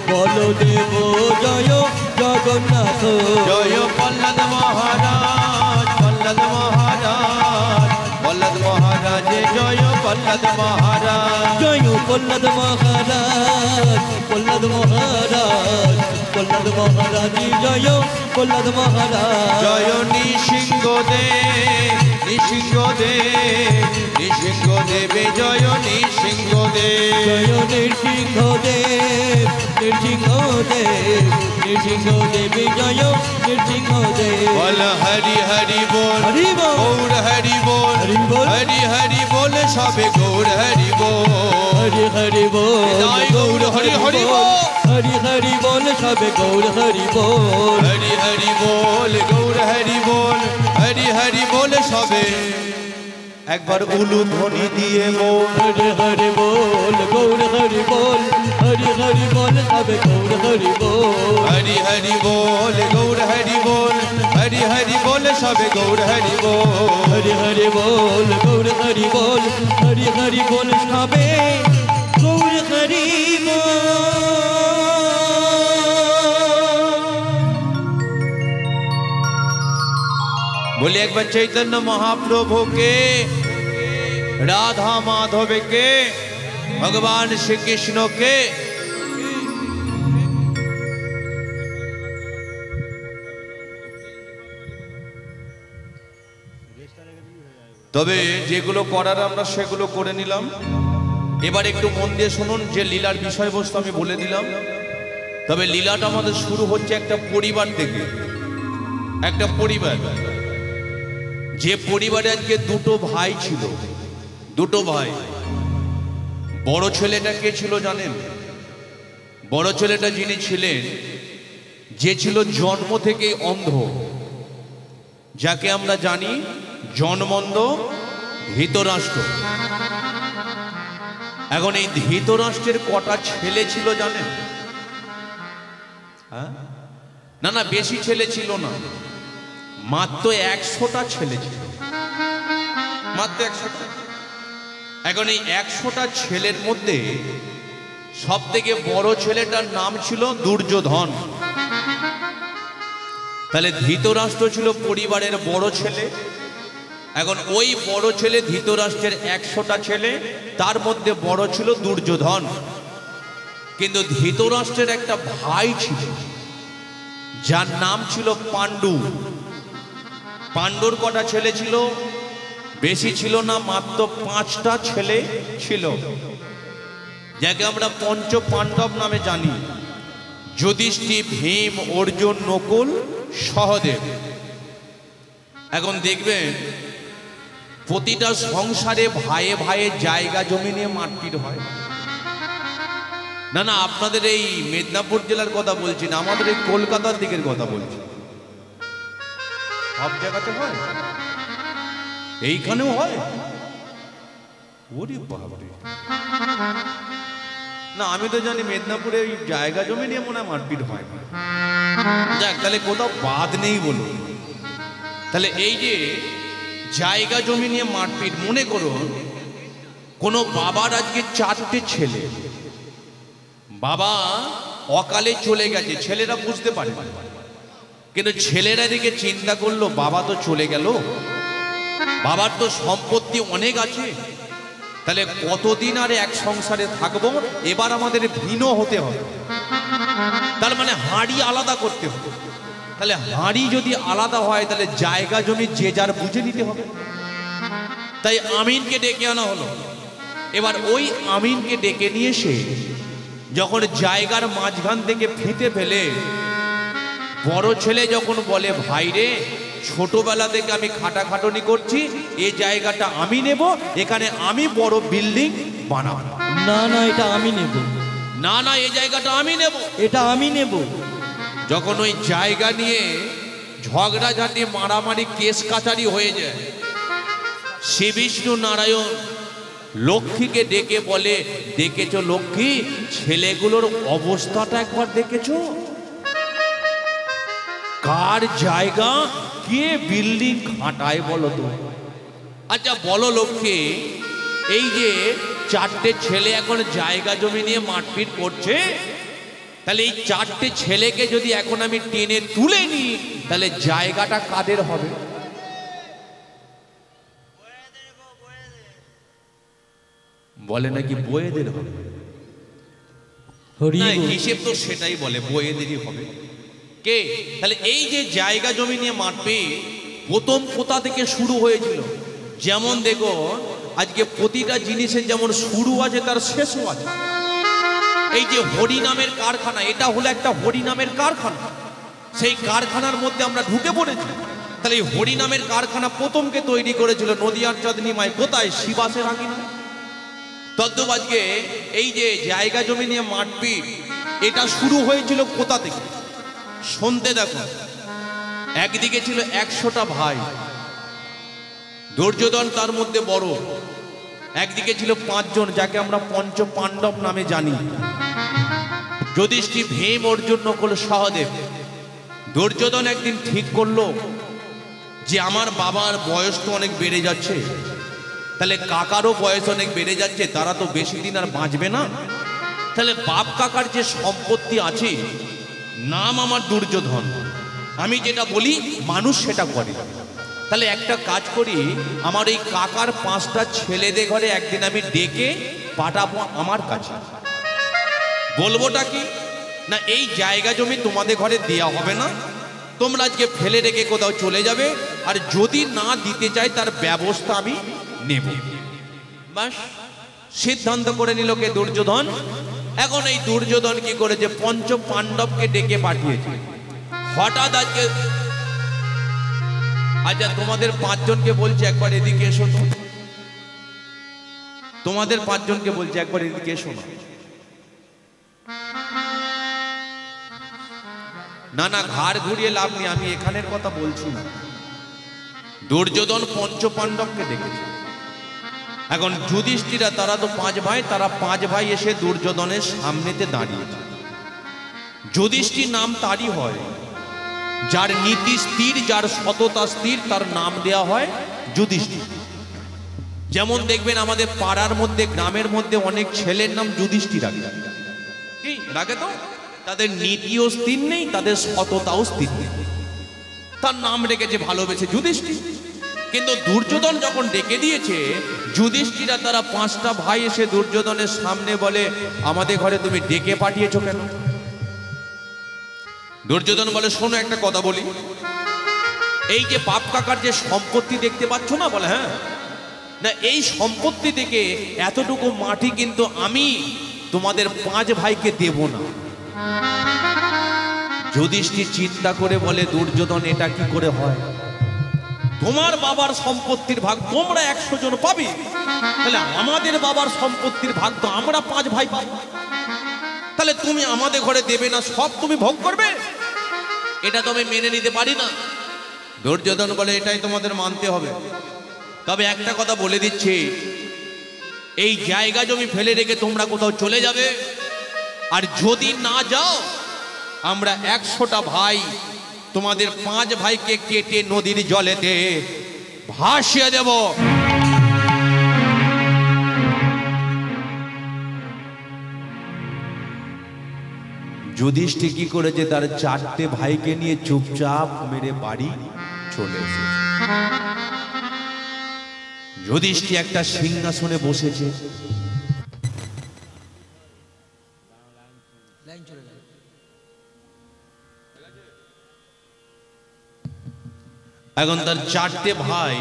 বলদেব জয় জগন্নাথ। জয় পল্লদ মহারাজ পল্লদ মহারাজ পল্লদ মহারাজ জয় পল্লদ মহারাজ জয় পল্লদ মহারাজ পল্লদ মহারাজ পল্লদ মহারাজ জয় পল্লদ মহারাজ। জয় নৃসিংহ দেব নৃসিংহ দেব নৃসিংহ দেবে জয় নৃসিংহ দেব জয় নৃসিংহ দেব নৃসিংহ দেব নৃসিংহ দেবী জয় নৃসিংহ দেব। বল হরি হরি বল হরি বল। গৌর হরি বল হরি বল। হরি হরি বল সবে গৌর হরি বল হরি হরি বল জয় গৌর হরি হরি বল হরি হরি বল সবে গৌর হরি বল। হরি হরি বল গৌর হরি বল হরি হরি বল সবে একবার উলু ধ্বনি দিয়ে বল হরি হরি বল গৌর হরি বল হরি হরি বল তবে গৌর হরি বল হরি হরি বল গৌর হরি বল হরি হরি বল সবে গৌর হরি বল হরি হরি বল গৌর হরি বল হরি হরি বল সবে গৌর হরি বল। বলি একবার চৈতন্য মহাপ্রভুকে, রাধা মাধবকে, ভগবান শ্রীকৃষ্ণকে। তবে যেগুলো করার আমরা সেগুলো করে নিলাম। এবার একটু মন দিয়ে শুনুন, যে লীলার বিষয়বস্তু আমি বলে দিলাম। তবে লীলাটা আমাদের শুরু হচ্ছে একটা পরিবার থেকে। একটা পরিবার, যে পরিবারে আজকে দুটো ভাই ছিল, দুটো ভাই। বড় ছেলেটা কে ছিল জানেন? বড় ছেলেটা যিনি ছিলেন, যে ছিল জন্ম থেকেই অন্ধ, যাকে আমরা জানি জন্মন্ধ ধৃতরাষ্ট্র। এখন এই ধৃতরাষ্ট্রের কটা ছেলে ছিল জানেন? না না, বেশি ছেলে ছিল না, মাত্র 100টা ছেলে ছিল, মাত্র 100টা। এখন এই 100টা ছেলের মধ্যে সব থেকে বড় ছেলেটার নাম ছিল দুর্যোধন। তাহলে ধৃতরাষ্ট্র ছিল পরিবারের বড় ছেলে। এখন ওই বড় ছেলে ধৃতরাষ্ট্রের 100টা ছেলে, তার মধ্যে বড় ছিল দুর্যোধন। কিন্তু ধৃতরাষ্ট্রের একটা ভাই ছিল, যার নাম ছিল পাণ্ডু। পাণ্ডুর কটা ছেলে ছিল? বেশি ছিল না, মাত্র 5টা ছেলে ছিল, যাকে আমরা পঞ্চ পাণ্ডব নামে জানি। যুধিষ্ঠির, ভীম, অর্জুন, নকুল, সহদেব। এখন দেখবেন প্রতিটা সংসারে ভাইয়ে ভাইয়ে জায়গা জমি নিয়ে মারপিট হয়। না না, আপনাদের এই মেদিনীপুর জেলার কথা বলছি না, আমাদের এই কলকাতার দিকের কথা বলছি। সব জায়গাতে হয়, এইখানেও হয়। ওরে বাবারে, না আমি তো জানি মেদিনীপুরে ওই জায়গা জমি নিয়ে মনে হয় মারপিট হয় না। যাক, তাহলে কোথাও বাদ নেই বলো। তাহলে এই যে জায়গা জমি নিয়ে মারপিট, মনে করুন কোনো বাবার আজকে 4টে ছেলে, বাবা অকালে চলে গেছে, ছেলেরা বুঝতে পারে, কিন্তু ছেলেরা দিকে চিন্তা করলো বাবা তো চলে গেল, বাবার তো সম্পত্তি অনেক আছে, তাহলে কতদিন আর এক সংসারে থাকবো, এবার আমাদের ভিন্ন হতে হবে। তার মানে হাঁড়ি আলাদা করতে হবে। তাহলে হাঁড়ি যদি আলাদা হয়, তাহলে জায়গা জমি যে যার বুঝে নিতে হবে। তাই আমিনকে ডেকে আনা হলো। এবার ওই আমিনকে ডেকে নিয়ে এসে যখন জায়গার মাঝখান থেকে ফিতে ফেলে, বড় ছেলে যখন বলে, ভাই রে, ছোটবেলা থেকে আমি খাটাখাটনি করছি, এই জায়গাটা আমি নেব, এখানে আমি বড় বিল্ডিং বানাবো। না না, এটা আমি নেব। না না, এই জায়গাটা আমি নেব, এটা আমি নেব। যখন ওই জায়গা নিয়ে ঝগড়াঝাটি, মারামারি, কেস কাচারি হয়ে যায়, শ্রী বিষ্ণু নারায়ণ লক্ষ্মীকে ডেকে বলে, দেখেছো লক্ষ্মী, ছেলেগুলোর অবস্থাটা একবার দেখেছো? কার জায়গা কে বিল্ডিং খাটায় বলো তো? আচ্ছা বলো লক্ষ্মী, এই যে 4টে ছেলে এখন জায়গা জমি নিয়ে মারপিট করছে, তাহলে এই 4টে ছেলেকে যদি এখন আমি টেনে তুলে নিই, তাহলে জায়গাটা কাদের হবে? বলে নাকি বইয়েদের হবে। না, হিসেব তো সেটাই বলে, বইয়েদেরই হবে। কে? তাহলে এই যে জায়গা জমি নিয়ে মারপিট প্রথম কোথা থেকে শুরু হয়েছিল? যেমন দেখো, আজকে প্রতিটা জিনিসের যেমন শুরু আছে, তার শেষও আছে। এই যে হরিনামের কারখানা, এটা হলো একটা হরিনামের কারখানা। সেই কারখানার মধ্যে আমরা ঢুকে পড়েছি। তাহলে এই হরিনামের কারখানা প্রথমকে তৈরি করেছিল নদিয়ার চাঁদনী মাই, কোথায়? শিবাসের আঙিনা। তদ্রূপ আজকে এই যে জায়গা জমি নিয়ে মারপিট, এটা শুরু হয়েছিল কোথা থেকে? শুনতে দেখো, একদিকে ছিল 100টা ভাই, দুর্যোধন তার মধ্যে বড়। একদিকে ছিল 5 জন, যাকে আমরা পঞ্চ পাণ্ডব নামে জানি। যুধিষ্ঠির, ভীম, অর্জুন, নকুল, সহদেব। দুর্যোধন একদিন ঠিক করলো যে আমার বাবার বয়স তো অনেক বেড়ে যাচ্ছে, তাহলে কাকারও বয়স অনেক বেড়ে যাচ্ছে, তারা তো বেশি দিন আর বাঁচবে না। তাহলে বাপ কাকার যে সম্পত্তি আছে, নাম আমার দুর্যোধন, আমি যেটা বলি মানুষ সেটা করে। তাহলে একটা কাজ করি, আমার এই কাকার 5টা ছেলেদের ঘরে একদিন আমি ডেকে পাঠাবো আমার কাছে। বলবোটা কি না, এই জায়গা জমি তোমাদের ঘরে দেয়া হবে না, তোমরা আজকে ফেলে রেখে কোথাও চলে যাবে, আর যদি না দিতে চাই তার ব্যবস্থা আমি নেব। বাস, সিদ্ধান্ত করে নিল কে? দুর্যোধন। এখন এই দুর্যোধন কি করেছে? পঞ্চ পাণ্ডবকে ডেকে পাঠিয়েছে। হঠাৎ আজকে, আচ্ছা তোমাদের 5 জনকে বলছে একবার এদিকে এসো তো। তোমাদের 5 জনকে বলছে একবার এদিকে এসো না। না না, ঘাড় ঘুরিয়ে লাভ নেই, আমি এখানের কথা বলছি না। দুর্যোধন পঞ্চ পাণ্ডবকে ডেকেছে। এখন যুধিষ্ঠিরা, তারা তো 5 ভাই, তারা 5 ভাই এসে দুর্যোধনের সামনেতে দাঁড়িয়েছে। যুধিষ্ঠির নাম তারই হয়, যার নীতি স্থির, যার সততা স্থির, তার নাম দেয়া হয় যুধিষ্ঠির। যেমন দেখবেন আমাদের পাড়ার মধ্যে, গ্রামের মধ্যে অনেক ছেলের নাম যুধিষ্ঠির রাখে। কি রাখে? তো তাদের নীতিও স্থির নেই, তাদের সততাও স্থির নেই, তার নাম রেখেছে ভালোবেসে যুধিষ্ঠির। কিন্তু দুর্যোধন যখন ডেকে দিয়েছে, যুধিষ্ঠিরা তারা 5টা ভাই এসে দুর্যোধনের সামনে বলে, আমাদের ঘরে তুমি ডেকে পাঠিয়েছো কেন? দুর্যোধন বলে, শোনো একটা কথা বলি, এই যে বাপ কাকার যে সম্পত্তি দেখতে পাচ্ছ না, বলে হ্যাঁ, না এই সম্পত্তি থেকে এতটুকু মাটি কিন্তু আমি তোমাদের 5 ভাইকে দেব না। যুধিষ্ঠির চিন্তা করে বলে, দুর্যোধন এটা কি করে হয়? তোমার বাবার সম্পত্তির ভাগ তোমরা 100 জন পাবে, তাহলে আমাদের বাবার সম্পত্তির ভাগ তো আমরা 5 ভাই পাব, তাহলে তুমি আমাদের ঘরে দেবে না, সব তুমি ভোগ করবে? এটা তো আমি মেনে নিতে পারি না। দুর্যোধন বলে, এটাই তোমাদের মানতে হবে। তবে একটা কথা বলে দিচ্ছি, এই জায়গা জমি ফেলে রেখে তোমরা কোথাও চলে যাবে, আর যদি না যাও আমরা 100টা ভাই তোমাদের 5 ভাইকে কেটে নদীর জলেতে ভাসিয়ে দেব। যুধিষ্ঠির কি করেছে? তার 4টে ভাইকে নিয়ে চুপচাপ মেরে বাড়ি চলে এসেছে। যুধিষ্ঠির একটা সিংহাসনে বসেছে। এখন তার 4টে ভাই,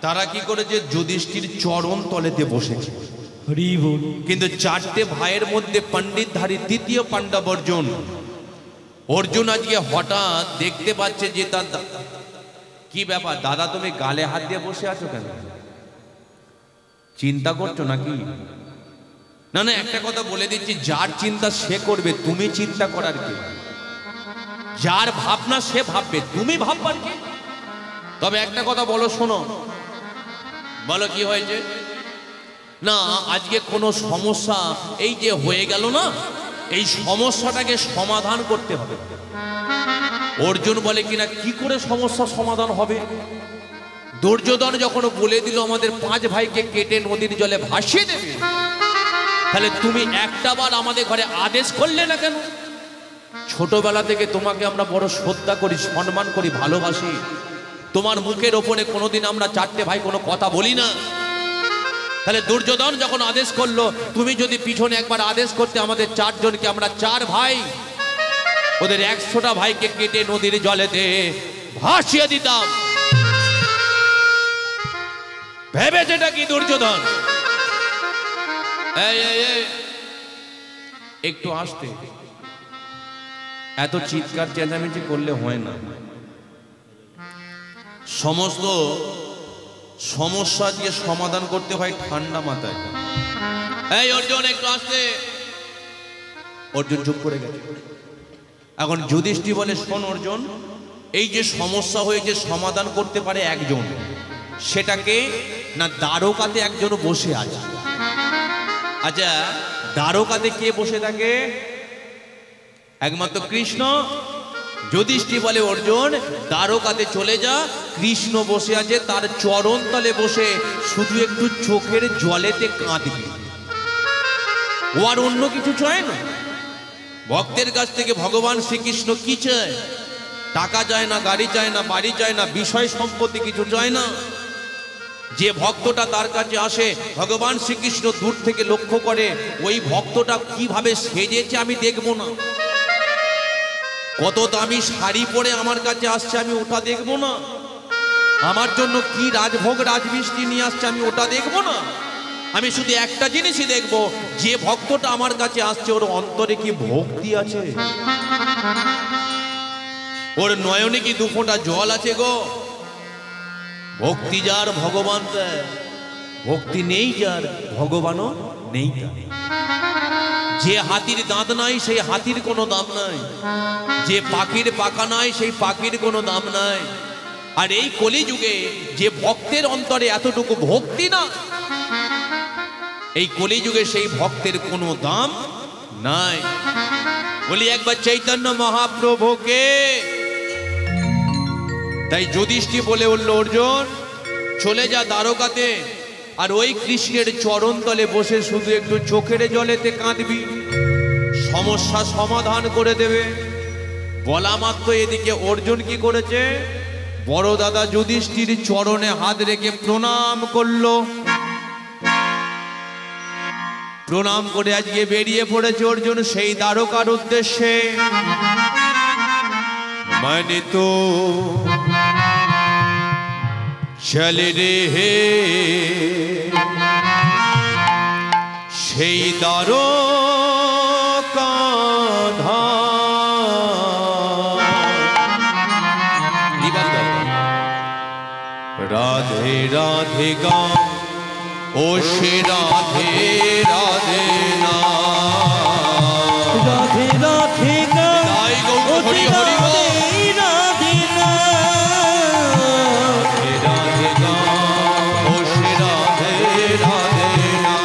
তারা কি করেছে? যুধিষ্ঠির চরণ তলেতে বসেছে। কিন্তু 4টে ভাইয়ের মধ্যে পণ্ডিতধারী তৃতীয় পাণ্ডব অর্জুন, অর্জুন আজকে হঠাৎ দেখতে পাচ্ছে যে তার, কি ব্যাপার দাদা, তুমি গালে হাত দিয়ে বসে আছো কেন? চিন্তা করছো নাকি? না না, একটা কথা বলে দিচ্ছি, যার চিন্তা সে করবে, তুমি চিন্তা করার কি? যার ভাবনা সে ভাববে, তুমি ভাববার কি? তবে একটা কথা বলো, শোনো, বলো কি হয়েছে? না আজকে কোনো সমস্যা এই যে হয়ে গেল না, এই সমস্যাটাকে সমাধান করতে হবে। অর্জুন বলে কিনা, কি করে সমস্যা সমাধান হবে? দুর্যোধন যখন বলে দিল আমাদের 5 ভাইকে কেটে নদীর জলে ভাসিয়ে দেবে, তাহলে তুমি একটাবার আমাদের ঘরে আদেশ করলে না কেন? ছোটবেলা থেকে তোমাকে আমরা বড় শ্রদ্ধা করি, সম্মান করি, ভালোবাসি, তোমার মুখের ওপরে কোনোদিন আমরা 4টে ভাই কোনো কথা বলি না। তাহলে দুর্যোধন যখন আদেশ করলো, তুমি যদি পিছনে একবার আদেশ করতে আমাদের 4 জনকে, আমরা 4 ভাই ওদের 100টা ভাইকে কেটে নদীর জলেতে ভাসিয়ে দিতাম। ভেবেছেটা কি দুর্যোধন? একটু আসতে, এত চিৎকার চেঁচামেচি করলে হয় না। সমস্ত সমস্যা দিয়ে সমাধান করতে হয় ঠান্ডা মাথায়। এই অর্জুন একটু আসতে। অর্জুন চুপ করে গেছে। এখন যুধিষ্ঠির বলে, শোন অর্জুন, এই যে সমস্যা হয়েছে সমাধান করতে পারে একজন, সেটাকে না দ্বারকাতে একজন বসে আছে। আচ্ছা, দ্বারকাতে কে বসে থাকে? একমাত্র কৃষ্ণ। যুধিষ্ঠির বলে অর্জুন দ্বারকাতে চলে যা, কৃষ্ণ বসে আছে তার চরণ তলে বসে শুধু একটু চোখের জলেতে কাঁদবি, ও আর অন্য কিছু চায় না। ভক্তের কাছ থেকে ভগবান শ্রীকৃষ্ণ কি চায়? টাকা চায় না, গাড়ি চায় না, বাড়ি চায় না, বিষয় সম্পত্তি কিছু চায় না। যে ভক্তটা তার কাছে আসে ভগবান শ্রীকৃষ্ণ দূর থেকে লক্ষ্য করে ওই ভক্তটা কিভাবে সেজেছে আমি দেখবো না, কত দামি শাড়ি পরে আমার কাছে আসছে আমি ওটা দেখবো না, আমার জন্য কি রাজভোগ রাজমিষ্টি নিয়ে আসছে আমি ওটা দেখবো না। আমি শুধু একটা জিনিসই দেখবো, যে ভক্তটা আমার কাছে আসছে ওর অন্তরে কি ভক্তি আছে, ওর নয়নে কি দুফোঁটা জল আছে গো। ভক্তি যার ভগবান দেয়, ভক্তি নেই যার ভগবানও নেই তার। যে হাতির দাঁত নাই সেই হাতির কোনো দাম নাই, যে পাখির পাখা নাই সেই পাখির কোনো দাম নাই। আর এই কলিযুগে যে ভক্তের অন্তরে এতটুকু ভক্তি না, এই কলিযুগে সেই ভক্তের কোনো দাম নাই। বলি একবার চৈতন্য মহাপ্রভুকে। তাই যুধিষ্ঠির বলে উঠল অর্জুন চলে যা দ্বারকাতে, আর ওই কৃষ্ণের চরণ তলে বসে শুধু একটু চোখের জলেতে কাঁদবি, সমস্যা সমাধান করে দেবে। বলা মাত্র এদিকে অর্জুন কি করেছে? বড় দাদা যুধিষ্ঠির চরণে হাত রেখে প্রণাম করলো। প্রণাম করে আজকে বেরিয়ে পড়েছে অর্জুন সেই দ্বারকার উদ্দেশ্যে। মানে তো চলে রে হে সেই দ্বারকা রাধে রাধে গান ও সে রাধে রাধে না, রাধে রাধে গান ও সে রাধে রাধে না, রাধে গান ও সে রাধে রাধে না,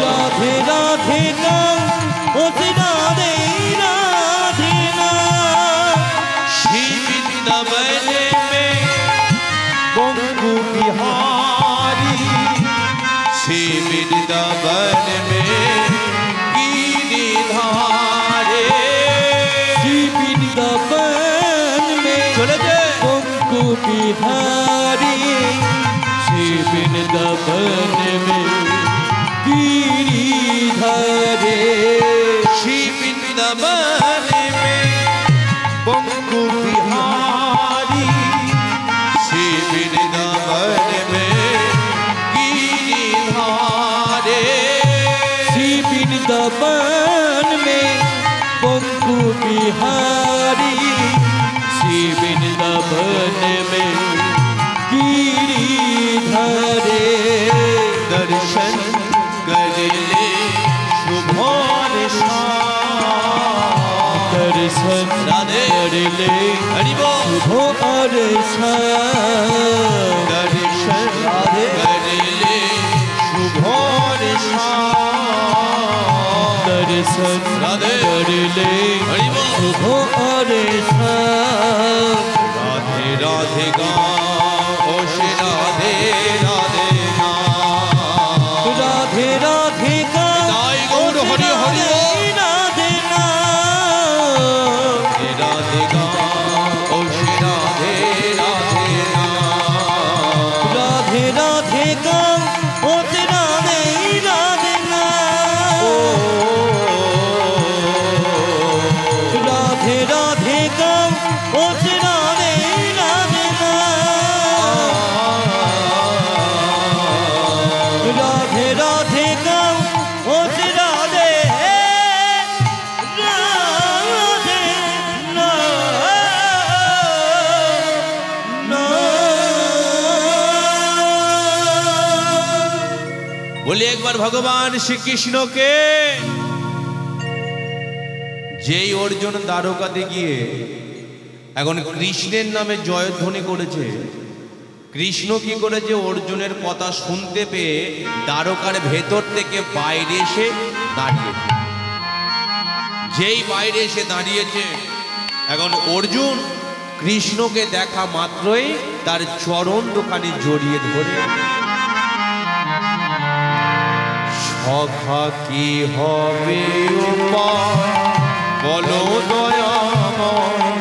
রাধে রাধে গান ও সে রাধে রাধে না। श्री वृंदावन में बंगु बिहारी, श्री वृंदावन में गिरिधारे, श्री वृंदावन में चले जाए बंगु बिहारी, श्री वृंदावन में गिरिधारे, श्री वृंदावन में बंगु बिहारी, श्री वृंदावन में गिरिधारे, श्री वृंदावन में बंगु बिहारी, श्री वृंदावन में गिरिधारे। दर्शन कर ले शुभोर शाम, दर्शन राधे कर ले हरि बोल, शुभ और शाम, दर्शन कर ले शुभोर शाम, दर्शन राधे कर ले हरि बोल, शुभ और शाम। राधे राधे गा ओ श्री राधे राधे ना, राधे राधे गा नाई गौर हरि हरि बोल, राधे ना, राधे गा ओ श्री राधे राधे ना, राधे राधे गा ओ राधे राधे ना, राधे राधे गा ओ राधे राधे ना, राधे राधे गा ओ राधे राधे ना, बोले एक बार भगवान श्री कृष्ण के। যেই অর্জুন দ্বারকাতে গিয়ে এখন কৃষ্ণের নামে জয়ধ্বনি করেছে, কৃষ্ণ কি করেছে, অর্জুনের কথা শুনতে পেয়ে দ্বারকার ভেতর থেকে বাইরে এসে দাঁড়িয়েছে। যেই বাইরে এসে দাঁড়িয়েছে, এখন অর্জুন কৃষ্ণকে দেখা মাত্রই তার চরণ দোকানে জড়িয়ে ধরে, সখা কি হবে বলো দয়াময়,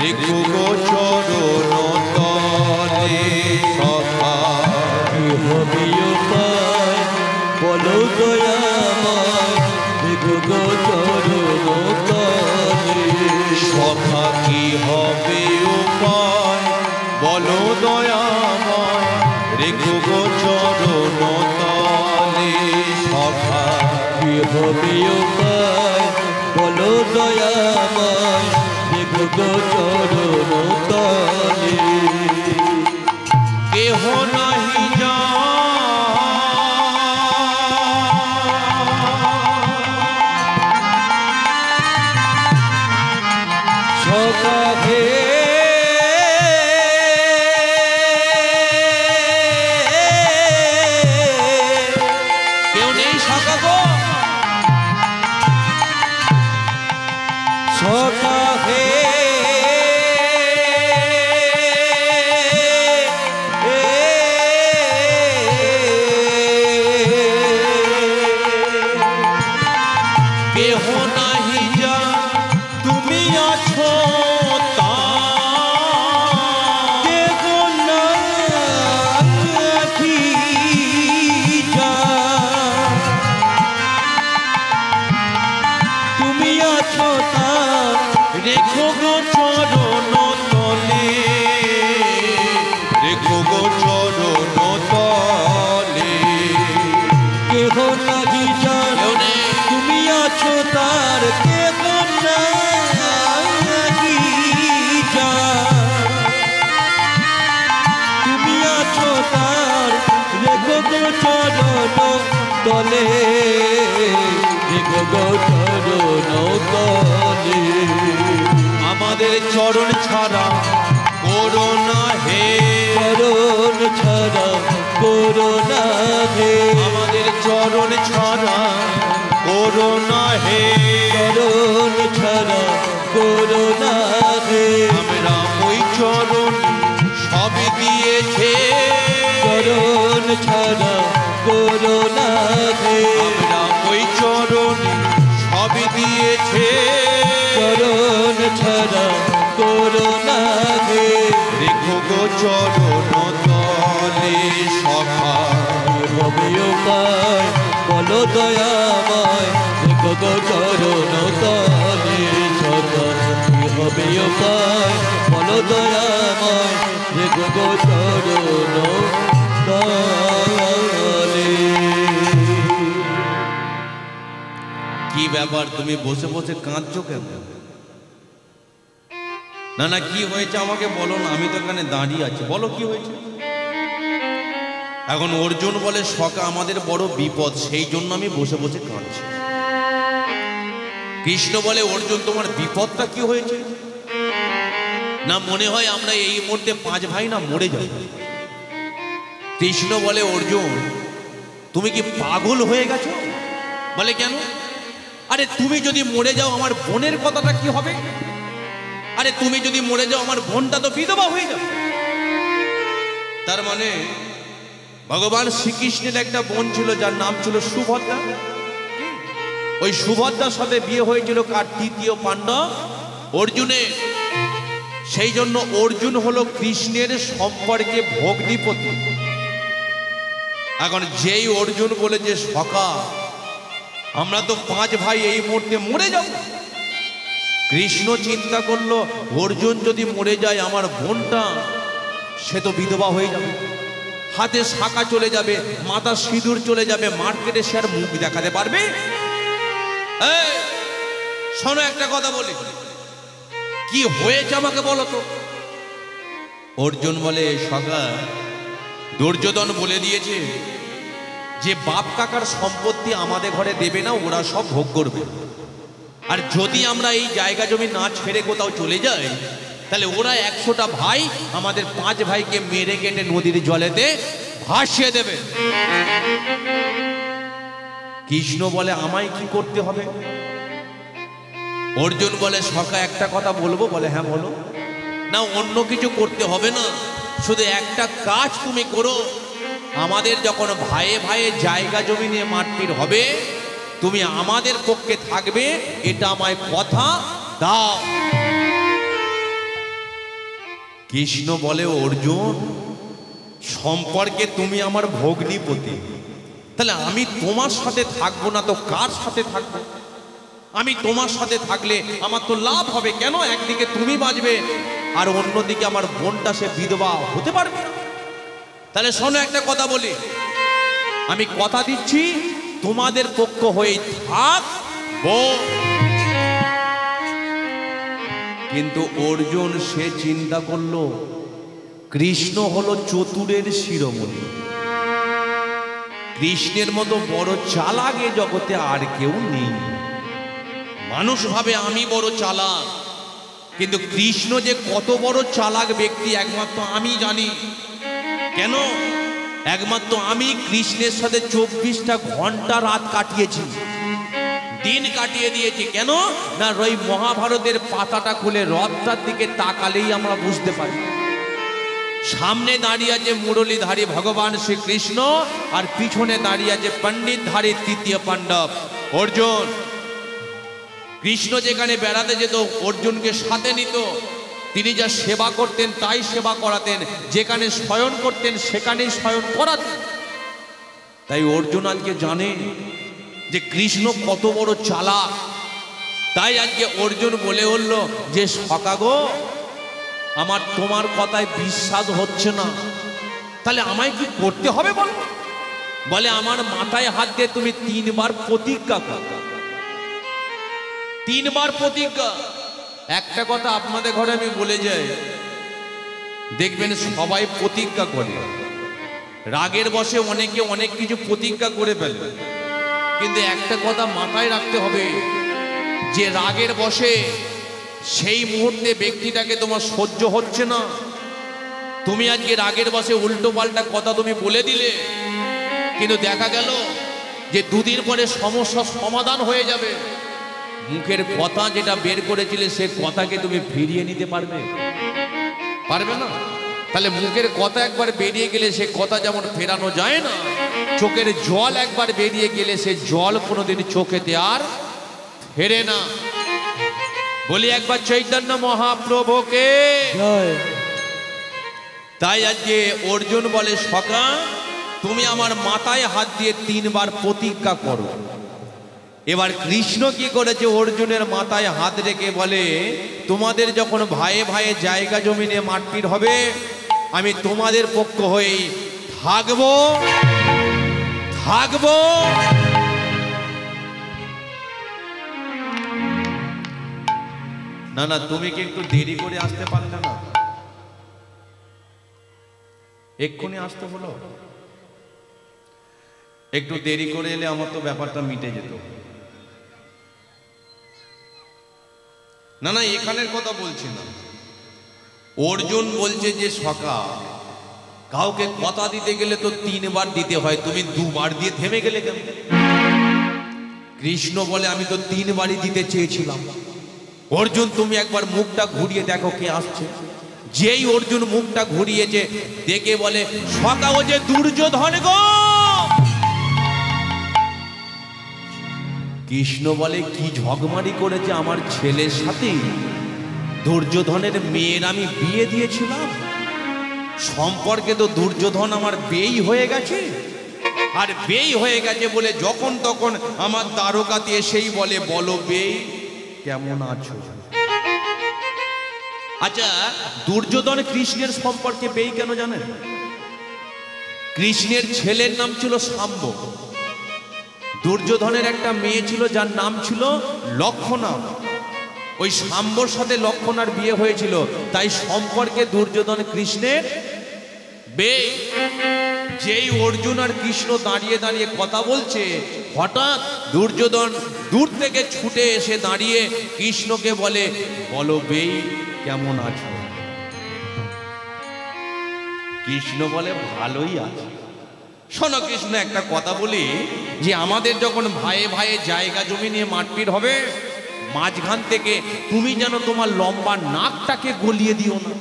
রেখো গো চরণ তলে। সখা কি হবে উপায় বলো দয়াময়, রেখো গো চরণ তলে। সখা কি হবে উপায় বলো দয়াময়, রেখো গো চরণ তলে। সখা কি হবে উপায় বলো দয়াময়, রেখো গো চরণ তলে। কেহ নাহি সখা হে কেউ নেই সখা গো, সখা হে কেহ নাহি যা তুমি আছো তা, কেহ নাহি যা তুমি আছো তা। রেখো গো চরণ তলে, রেখো গো চরণ তলে। কেহ নাহি যা কেউ নেই, তুমি আছো তার, কেহ নাহি যা তুমি আছো তার, রেখো গো চরণ তলে, রেখো গো চরণ তলে। আমাদের চরণ ছাড়া করোনা হে, চরণ ছাড়া করোনা হে, আমাদের চরণ ছাড়া করোনা হে। চরণ ছাড়া করোনা হে। আমরা ওই চরণ সবই দিয়েছে, চরণ ছাড়া করোনা হে। আমরা ওই চরণ সবই দিয়েছে। চরণ ছাড়া করোনা হে। রেখো গো চরণ তলে। সখা কি হবে উপায় বলো দয়াময়, রেখো গো চরণ তলে। সখা কি হবে উপায় বলো দয়াময়, রেখো গো চরণ তলে। কি ব্যাপার, তুমি বসে বসে কাঁদছো কেন? না না, কি হয়েছে আমাকে বলো না, আমি তো এখানে দাঁড়িয়ে আছি, বলো কি হয়েছে। এখন অর্জুন বলে সখা আমাদের বড় বিপদ, সেই জন্য আমি বসে বসে কাঁদছি। কৃষ্ণ বলে অর্জুন তোমার বিপদটা কি হয়েছে? না মনে হয় আমরা এই মুহূর্তে 5 ভাই না মরে যাব। কৃষ্ণ বলে অর্জুন তুমি কি পাগল হয়ে গেছো? বলে কেন? আরে তুমি যদি মরে যাও আমার বোনের কথাটা কি হবে? আরে তুমি যদি মরে যাও আমার বোনটা তো বিধবা হয়ে যাবে। তার মানে ভগবান শ্রীকৃষ্ণের একটা বোন ছিল যার নাম ছিল সুভদ্রা। ওই সুভদ্রার সাথে বিয়ে হয়েছিল কার? তৃতীয় পাণ্ডব অর্জুনের। সেই জন্য অর্জুন হলো কৃষ্ণের সম্পর্কে ভগ্নিপতি। এখন যেই অর্জুন বলে যে সখা আমরা তো 5 ভাই এই মুহূর্তে মরে যাব, কৃষ্ণ চিন্তা করলো অর্জুন যদি মরে যায় আমার বোনটা সে তো বিধবা হয়ে যাবে, হাতে শাঁখা চলে যাবে, মাথা সিঁদুর চলে যাবে, মার্কেটে সে আর মুখ দেখাতে পারবে? এই শোনো একটা কথা বলি, কি হয়েছে আমাকে বলো তো। অর্জুন বলে সখা দুর্যোধন বলে দিয়েছে যে বাপ কাকার সম্পত্তি আমাদের ঘরে দেবে না, ওরা সব ভোগ করবে। আর যদি আমরা এই জায়গা জমি না ছেড়ে কোথাও চলে যাই তাহলে ওরা 100টা ভাই আমাদের 5 ভাইকে মেরে কেটে নদীর জলেতে ভাসিয়ে দেবে। কৃষ্ণ বলে আমায় কি করতে হবে? অর্জুন বলে সখা একটা কথা বলবো? বলে হ্যাঁ বলো। না অন্য কিছু করতে হবে না, শুধু একটা কাজ তুমি করো, আমাদের যখন ভাইয়ে ভাইয়ে জায়গা জমি নিয়ে মারপিট হবে তুমি আমাদের পক্ষে থাকবে, এটা আমায় কথা দাও। কৃষ্ণ বলে অর্জুন সম্পর্কে তুমি আমার ভগ্নিপতি, তাহলে আমি তোমার সাথে থাকবো না তো কার সাথে থাকবো? আমি তোমার সাথে থাকলে আমার তো লাভ হবে কেন? একদিকে তুমি বাঁচবে আর অন্যদিকে আমার বোনটা সে বিধবা হতে পারবে। তাহলে শোনো একটা কথা বলি, আমি কথা দিচ্ছি তোমাদের পক্ষ হয়ে থাকবো। কিন্তু অর্জুন সে চিন্তা করলো কৃষ্ণ হলো চতুরের শিরোমণি, কৃষ্ণের মতো বড় চালাক এ জগতে আর কেউ নেই। মানুষ ভাবে আমি বড় চালাক, কিন্তু কৃষ্ণ যে কত বড় চালাক ব্যক্তি একমাত্র আমি জানি। কেন? একমাত্র আমি কৃষ্ণের সাথে 24টা ঘন্টা রাত কাটিয়েছি, দিন কাটিয়ে দিয়েছি। কেন না ওই মহাভারতের পাতাটা খুলে রথটার দিকে তাকালেই আমরা বুঝতে পারি সামনে দাঁড়িয়ে আছে মুরলীধারী ভগবান শ্রীকৃষ্ণ আর পিছনে দাঁড়িয়ে আছে পণ্ডিতধারী তৃতীয় পাণ্ডব অর্জুন। কৃষ্ণ যেখানে বেড়াতে যেত অর্জুনকে সাথে নিত, তিনি যা সেবা করতেন তাই সেবা করাতেন, যেখানে শয়ন করতেন সেখানেই শয়ন করাতেন। তাই অর্জুন আজকে জানে যে কৃষ্ণ কত বড় চালাক। তাই আজকে অর্জুন বলে উঠল যে সখা গো, আমার তোমার কথায় বিশ্বাস হচ্ছে না, তাহলে আমায় কি করতে হবে বলো? বলে আমার মাথায় হাত দিয়ে তুমি 3 বার প্রতিজ্ঞা করো। 3 বার প্রতিজ্ঞা। একটা কথা আপনাদের ঘরে আমি বলে যাই, দেখবেন সবাই প্রতিজ্ঞা করে, রাগের বশে অনেকে অনেক কিছু প্রতিজ্ঞা করে ফেলে। কিন্তু একটা কথা মাথায় রাখতে হবে যে রাগের বশে সেই মুহূর্তে ব্যক্তিটাকে তোমার সহ্য হচ্ছে না, তুমি আজকে রাগের বশে উল্টো পাল্টা কথা তুমি বলে দিলে, কিন্তু দেখা গেল যে 2 দিন পরে সমস্যার সমাধান হয়ে যাবে। মুখের কথা যেটা বের করেছিলে সে কথাকে তুমি ফিরিয়ে নিতে পারবে? পারবে না। তাহলে মুখের কথা একবার বেরিয়ে গেলে সে কথা যেমন ফেরানো যায় না, চোখের জল একবার বেরিয়ে গেলে সে জল কোনোদিন চোখেতে আর ফেরে না। বলি একবার চৈতন্য মহাপ্রভুকে জয়। তাই আজকে অর্জুন বলে সখা তুমি আমার মাথায় হাত দিয়ে 3 বার প্রতিজ্ঞা করো। এবার কৃষ্ণ কি করেছে, অর্জুনের মাথায় হাত রেখে বলে তোমাদের যখন ভাইয়ে ভাইয়ে জায়গা জমি নিয়ে মারপিট হবে আমি তোমাদের পক্ষ হয়ে থাকবো থাকবো। না না তুমি কি একটু দেরি করে আসতে পারলে না? এক্ষুনি আসতে হলো, একটু দেরি করে এলে আমার তো ব্যাপারটা মিটে যেত। না না এখানের কথা বলছি না, অর্জুন বলছে যে সখা কাউকে কথা দিতে গেলে তো 3 বার দিতে হয়, তুমি 2 বার দিয়ে থেমে গেলে কেন? কৃষ্ণ বলে আমি তো 3 বারই দিতে চেয়েছিলাম। অর্জুন তুমি একবার মুখটা ঘুরিয়ে দেখো কে আসছে। যেই অর্জুন মুখটা ঘুরিয়েছে দেখে বলে সখা ও যে দুর্যোধন গো। কৃষ্ণ বলে কি ঝগমারি করেছে আমার ছেলের সাথে? দুর্যোধনের মেয়ের আমি বিয়ে দিয়েছিলাম, সম্পর্কে তো দুর্যোধন আমার বেই হয়ে গেছে। আর বেই হয়ে গেছে বলে যখন তখন আমার দ্বারকাতে এসেই বলে বলো বেই কেমন আছো। আচ্ছা দুর্যোধন কৃষ্ণের সম্পর্কে বেই কেন জানেন? কৃষ্ণের ছেলের নাম ছিল শাম্ব, দুর্যোধনের একটা মেয়ে ছিল যার নাম ছিল লক্ষণা। ওই শাম্বর সাথে লক্ষণার বিয়ে হয়েছিল, তাই সম্পর্কে দুর্যোধন কৃষ্ণের বেই। যেই অর্জুন আর কৃষ্ণ দাঁড়িয়ে দাঁড়িয়ে কথা বলছে হঠাৎ দুর্যোধন দূর থেকে ছুটে এসে দাঁড়িয়ে কৃষ্ণকে বলে বলো বেই কেমন আছো। কৃষ্ণ বলে ভালোই আছে। শোনো কৃষ্ণ, একটা কথা বলি, যে আমাদের যখন ভাইয়ে ভাইয়ে জায়গা জমি নিয়ে মারপিট হবে, মাঝখান থেকে তুমি যেন তোমার লম্বা নাকটাকে গলিয়ে দিও না।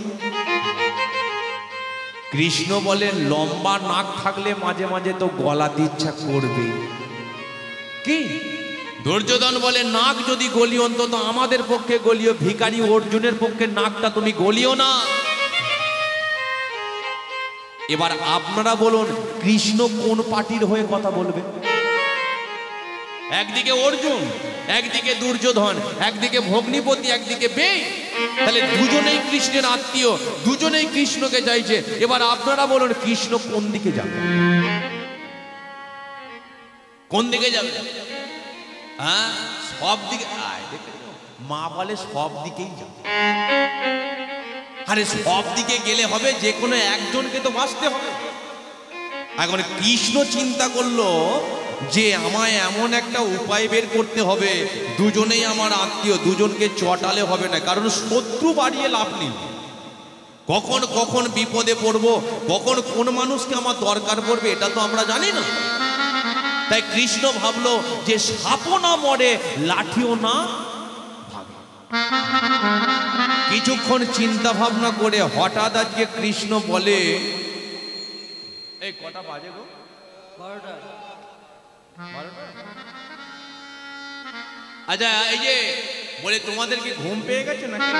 কৃষ্ণ বলে লম্বা নাক থাকলে মাঝে মাঝে তো গলাতে ইচ্ছা করবে। কি? দুর্যোধন বলে নাক যদি গলিও অন্তত আমাদের পক্ষে গলিও, ভিখারি অর্জুনের পক্ষে নাকটা তুমি গলিও না। এবার আপনারা বলুন কৃষ্ণ কোন পার্টির হয়ে কথা বলবে? একদিকে অর্জুন, একদিকে দুর্যোধন, একদিকে ভগ্নিপতি, একদিকে বেই। তাহলে দুজনেই কৃষ্ণের আত্মীয়, দুজনেই কৃষ্ণকে চাইছে। এবার আপনারা বলুন কৃষ্ণ কোন দিকে যাবে? কোন দিকে যাবে? হ্যাঁ, সব দিকে। মা বলে সব দিকেই যাবে। আরে সব দিকে গেলে হবে, যে কোনো একজনকে তো বাঁচতে হবে। এখন কৃষ্ণ চিন্তা করলো যে আমায় এমন একটা উপায় বের করতে হবে, দুজনেই আমার আত্মীয়, দুজনকে চটালে হবে না, কারণ শত্রু বাড়িয়ে লাভ নেই। কখন কখন বিপদে পড়বো, কখন কোন মানুষকে আমার দরকার পড়বে, এটা তো আমরা জানি না। তাই কৃষ্ণ ভাবলো যে সাপও না মরে, লাঠিও না ভাঙে। কিছুক্ষণ চিন্তা ভাবনা করে হঠাৎ আজকে কৃষ্ণ বলে, এই কটা বাজে গো? 12টা। আচ্ছা, এই যে বলে তোমাদের কি ঘুম পেয়ে গেছে নাকি?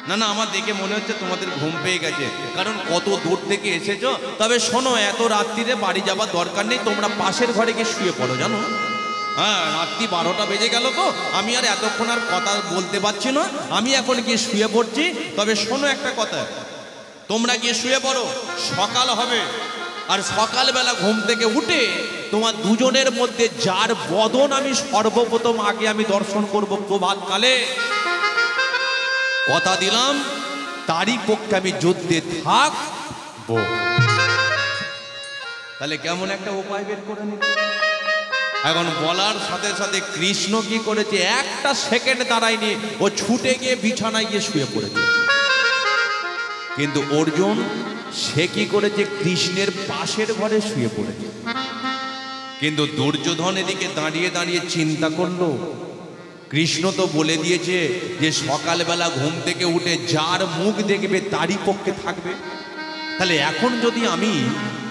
না না, আমার দেখে মনে হচ্ছে তোমাদের ঘুম পেয়ে গেছে, কারণ কত দূর থেকে এসেছো। তবে শোনো, এত রাত্রিরে বাড়ি যাবার দরকার নেই, তোমরা পাশের ঘরে গিয়ে শুয়ে পড়ো, জানো? হ্যাঁ, রাত্রি 12টা বেজে গেল তো, আমি আর এতক্ষণ আর কথা বলতে পারছি না, আমি এখন গিয়ে শুয়ে পড়ছি। তবে শোনো একটা কথা, তোমরা গিয়ে শুয়ে পড়ো, সকাল হবে। আর সকালবেলা ঘুম থেকে উঠে তোমার দুজনের মধ্যে যার বদন আমি সর্বপ্রথম আগে আমি দর্শন করব প্রভাতকালে, কথা দিলাম তারই পক্ষে আমি যুদ্ধে থাকবো। তাহলে কেমন একটা উপায় বের করে নিতে। এখন বলার সাথে সাথে কৃষ্ণ কি করেছে, একটা সেকেন্ড দাঁড়ায়নি, ও ছুটে গিয়ে বিছানায় গিয়ে শুয়ে পড়েছে। কিন্তু অর্জুন সে কি করেছে, কৃষ্ণের পাশের ঘরে শুয়ে পড়েছে। কিন্তু দুর্যোধন এদিকে দাঁড়িয়ে দাঁড়িয়ে চিন্তা করলো, কৃষ্ণ তো বলে দিয়েছে যে সকালবেলা ঘুম থেকে উঠে যার মুখ দেখবে তারই পক্ষে থাকবে। তাহলে এখন যদি আমি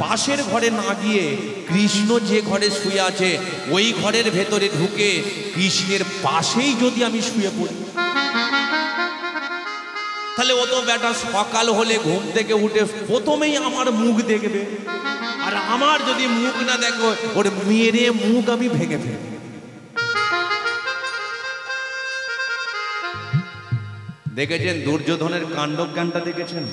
পাশের ঘরে না গিয়ে কৃষ্ণ যে ঘরে শুয়ে আছে ওই ঘরের ভেতরে ঢুকে কৃষ্ণের পাশেই যদি আমি শুয়ে পড়ি, তাহলে ও তো বেটা সকাল হলে ঘুম থেকে উঠে প্রথমেই আমার মুখ দেখবে, আর আমার যদি মুখ না দেখো ওর মেরে মুখ আমি ভেঙে ফেলবো। দেখেছেন দুর্যোধনের কাণ্ডজ্ঞানটা দেখেছেন?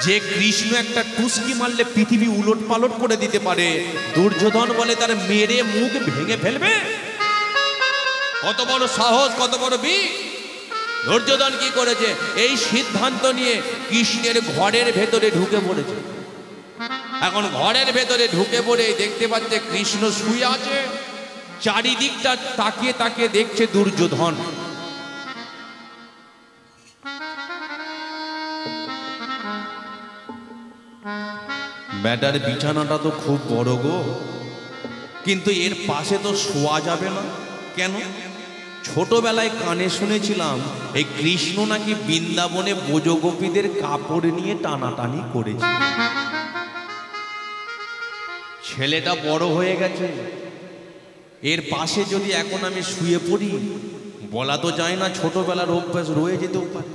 যে কৃষ্ণ একটা টুসকি মারলে পৃথিবী উলট পালট করে দিতে পারে, দুর্যোধন বলে তার মেরে মুখ ভেঙে ফেলবে। কত বড় সাহস, কত বড় বীর! দুর্যোধন কি করেছে, এই সিদ্ধান্ত নিয়ে কৃষ্ণের ঘরের ভেতরে ঢুকে পড়েছে। এখন ঘরের ভেতরে ঢুকে পড়ে দেখতে পাচ্ছে কৃষ্ণ শুয়ে আছে, চারিদিকটা তাকিয়ে তাকিয়ে দেখছে দুর্যোধন। ব্যাটার বিছানাটা তো খুব বড় গো, কিন্তু এর পাশে তো শোয়া যাবে না। কেন? ছোটবেলায় কানে শুনেছিলাম এই কৃষ্ণ নাকি বৃন্দাবনে ব্রজগোপীদের কাপড় নিয়ে টানাটানি করেছে। ছেলেটা বড় হয়ে গেছে, এর পাশে যদি এখন আমি শুয়ে পড়ি, বলা তো যায় না, ছোটবেলার অভ্যাস রয়ে যেতেও পারে।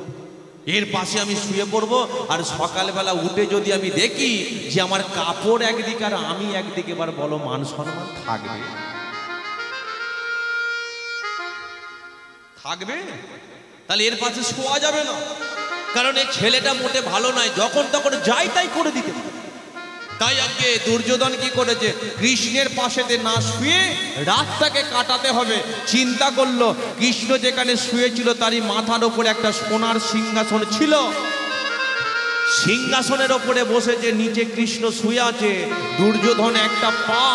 এর পাশে আমি শুয়ে পড়বো, আর সকালবেলা উঠে যদি আমি দেখি যে আমার কাপড় একদিকে আর আমি একদিকে, এবার বলো মান সম্মান থাকবে? থাকবে? তাহলে এর পাশে শোয়া যাবে না, কারণ এই ছেলেটা মোটে ভালো নয়, যখন তখন যাই তাই করে দিতে পারে। তাই আজকে দুর্যোধন কি করেছে, কৃষ্ণের পাশেতে না শুয়ে রাতটাকে কাটাতে হবে। চিন্তা করলো কৃষ্ণ যেখানে শুয়েছিল তারই মাথার ওপরে একটা সোনার সিংহাসন ছিল, সিংহাসনের ওপরে বসেছে, নিচে কৃষ্ণ শুয়ে আছে। দুর্যোধন একটা পা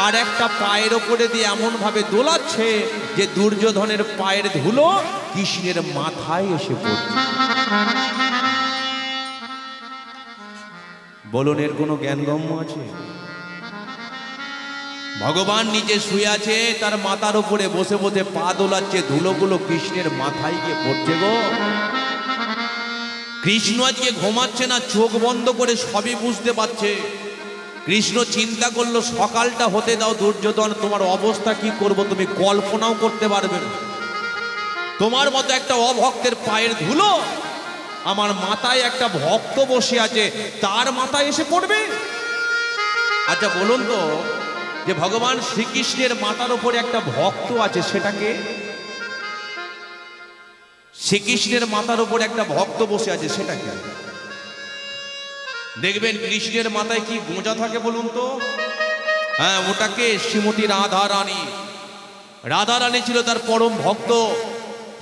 আর একটা পায়ের ওপরে দিয়ে এমন ভাবে দোলাচ্ছে যে দুর্যোধনের পায়ের ধুলো কৃষ্ণের মাথায় এসে পড়ছে। বলুন, এর কোনো জ্ঞানগম্য আছে? ভগবান নিচে শুয়ে আছে, তার মাথার উপরে বসে বসে পা দোলাচ্ছে, ধুলোগুলো কৃষ্ণের মাথায় গিয়ে পড়ছে গো। কৃষ্ণ আজকে ঘুমাচ্ছে না, চোখ বন্ধ করে সবই বুঝতে পারছে। কৃষ্ণ চিন্তা করলো সকালটা হতে দাও দুর্যোধন, তোমার অবস্থা কি করব তুমি কল্পনাও করতে পারবে না। তোমার মতো একটা অভক্তের পায়ের ধুলো আমার মাথায় একটা ভক্ত বসে আছে, তার মাথায় এসে পড়বে। আচ্ছা বলুন তো, যে ভগবান শ্রীকৃষ্ণের মাথার উপরে একটা ভক্ত আছে, সেটাকে শ্রীকৃষ্ণের মাথার উপরে একটা ভক্ত বসে আছে, সেটাকে দেখবেন কৃষ্ণের মাথায় কি গোঁজা থাকে বলুন তো? হ্যাঁ, ওটাকে শ্রীমতী রাধা রানী। রাধা রানী ছিল তার পরম ভক্ত।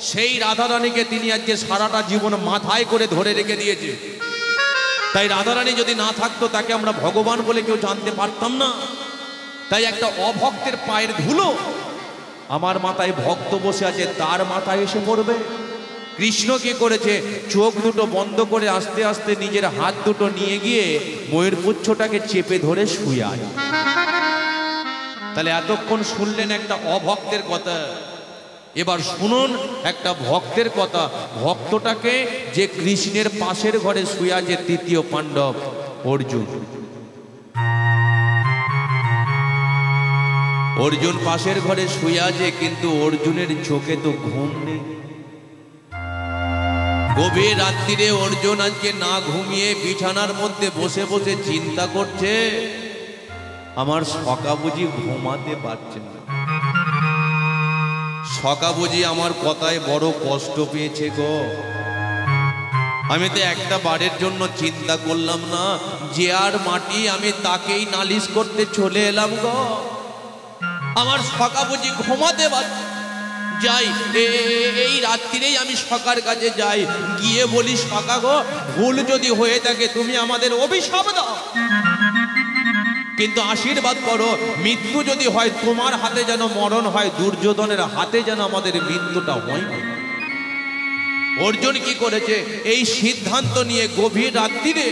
সেই রাধা রানীকে তিনি আজকে সারাটা জীবন মাথায় করে ধরে রেখে দিয়েছে। তাই রাধা রানী যদি না থাকতো তাকে আমরা ভগবান বলে কেউ জানতে পারতাম না। তাই একটা অভক্তের পায়ের ধুলো আমার মাথায় ভক্ত বসে আছে, তার মাথায় এসে পড়বে। কৃষ্ণ কি করেছে? চোখ দুটো বন্ধ করে আস্তে আস্তে নিজের হাত দুটো নিয়ে গিয়ে ময়ূর পুচ্ছটাকে চেপে ধরে শুয়ে আছে। তাহলে এতক্ষণ শুনলেন একটা অভক্তের কথা, এবার শুনুন একটা ভক্তের কথা। ভক্তটাকে যে কৃষ্ণের পাশের ঘরে শুয়ে আছে তৃতীয় পাণ্ডব অর্জুন। অর্জুন পাশের ঘরে শুয়ে আছে, কিন্তু অর্জুনের চোখে তো ঘুম নেই। গভীর রাত্রিরে অর্জুন আজকে না ঘুমিয়ে বিছানার মধ্যে বসে বসে চিন্তা করছে, আমার সখা বুঝি ঘুমাতে পারছে না, সখা বুঝি আমার কথায় বড় কষ্ট পেয়েছে গো। আমি তো একটা বারের জন্য চিন্তা করলাম না, যে আর মাটি আমি তাকেই নালিশ করতে চলে এলাম গো। আমার সখা বুঝি ঘুমাতে পারছে। যাই, এই রাত্রিরেই আমি সখার কাছে যাই, গিয়ে বলি সখা গো, ভুল যদি হয়ে থাকে তুমি আমাদের অভিশাপ দাও, কিন্তু আশীর্বাদ করো মৃত্যু যদি হয় তোমার হাতে যেন মরণ হয়, দুর্যোধনের হাতে যেন আমাদের মৃত্যুটা হয় না। অর্জুন কি করেছে? এই সিদ্ধান্ত নিয়ে গভীর রাত্রিরে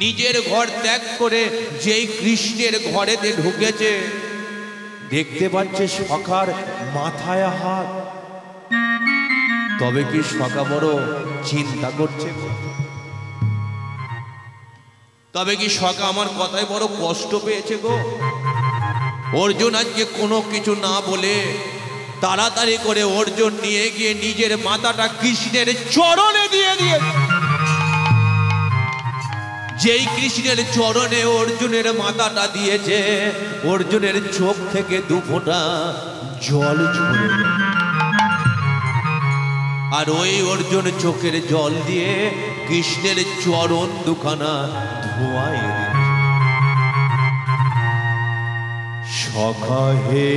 নিজের ঘর ত্যাগ করে যেই কৃষ্ণের ঘরেতে ঢুকেছে, দেখতে পাচ্ছে সখার মাথায় হাত। তবে কি সখা বড় চিন্তা করছে? তবে কি সখা আমার কথায় বড় কষ্ট পেয়েছে গো? অর্জুন আজকে কোনো কিছু না বলে তাড়াতাড়ি করে অর্জুন নিয়ে গিয়ে নিজের মাথাটা কৃষ্ণের চরণে দিয়ে দিয়েছে। যেই কৃষ্ণের চরণে অর্জুনের মাথাটা দিয়েছে, অর্জুনের চোখ থেকে দুফোঁটা জল ঝরে গেল। আর ওই অর্জুন চোখের জল দিয়ে কৃষ্ণের চরণ দুখানা ধোঁয়ায় দিয়েছে। সখা হে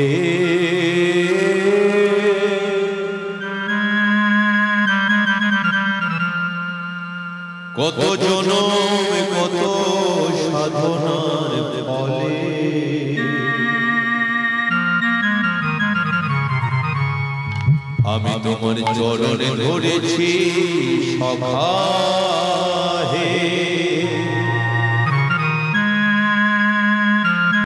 কত জনম কত সাধনার ফলে আমি তোমার চরণে ধরেছি সখা হে।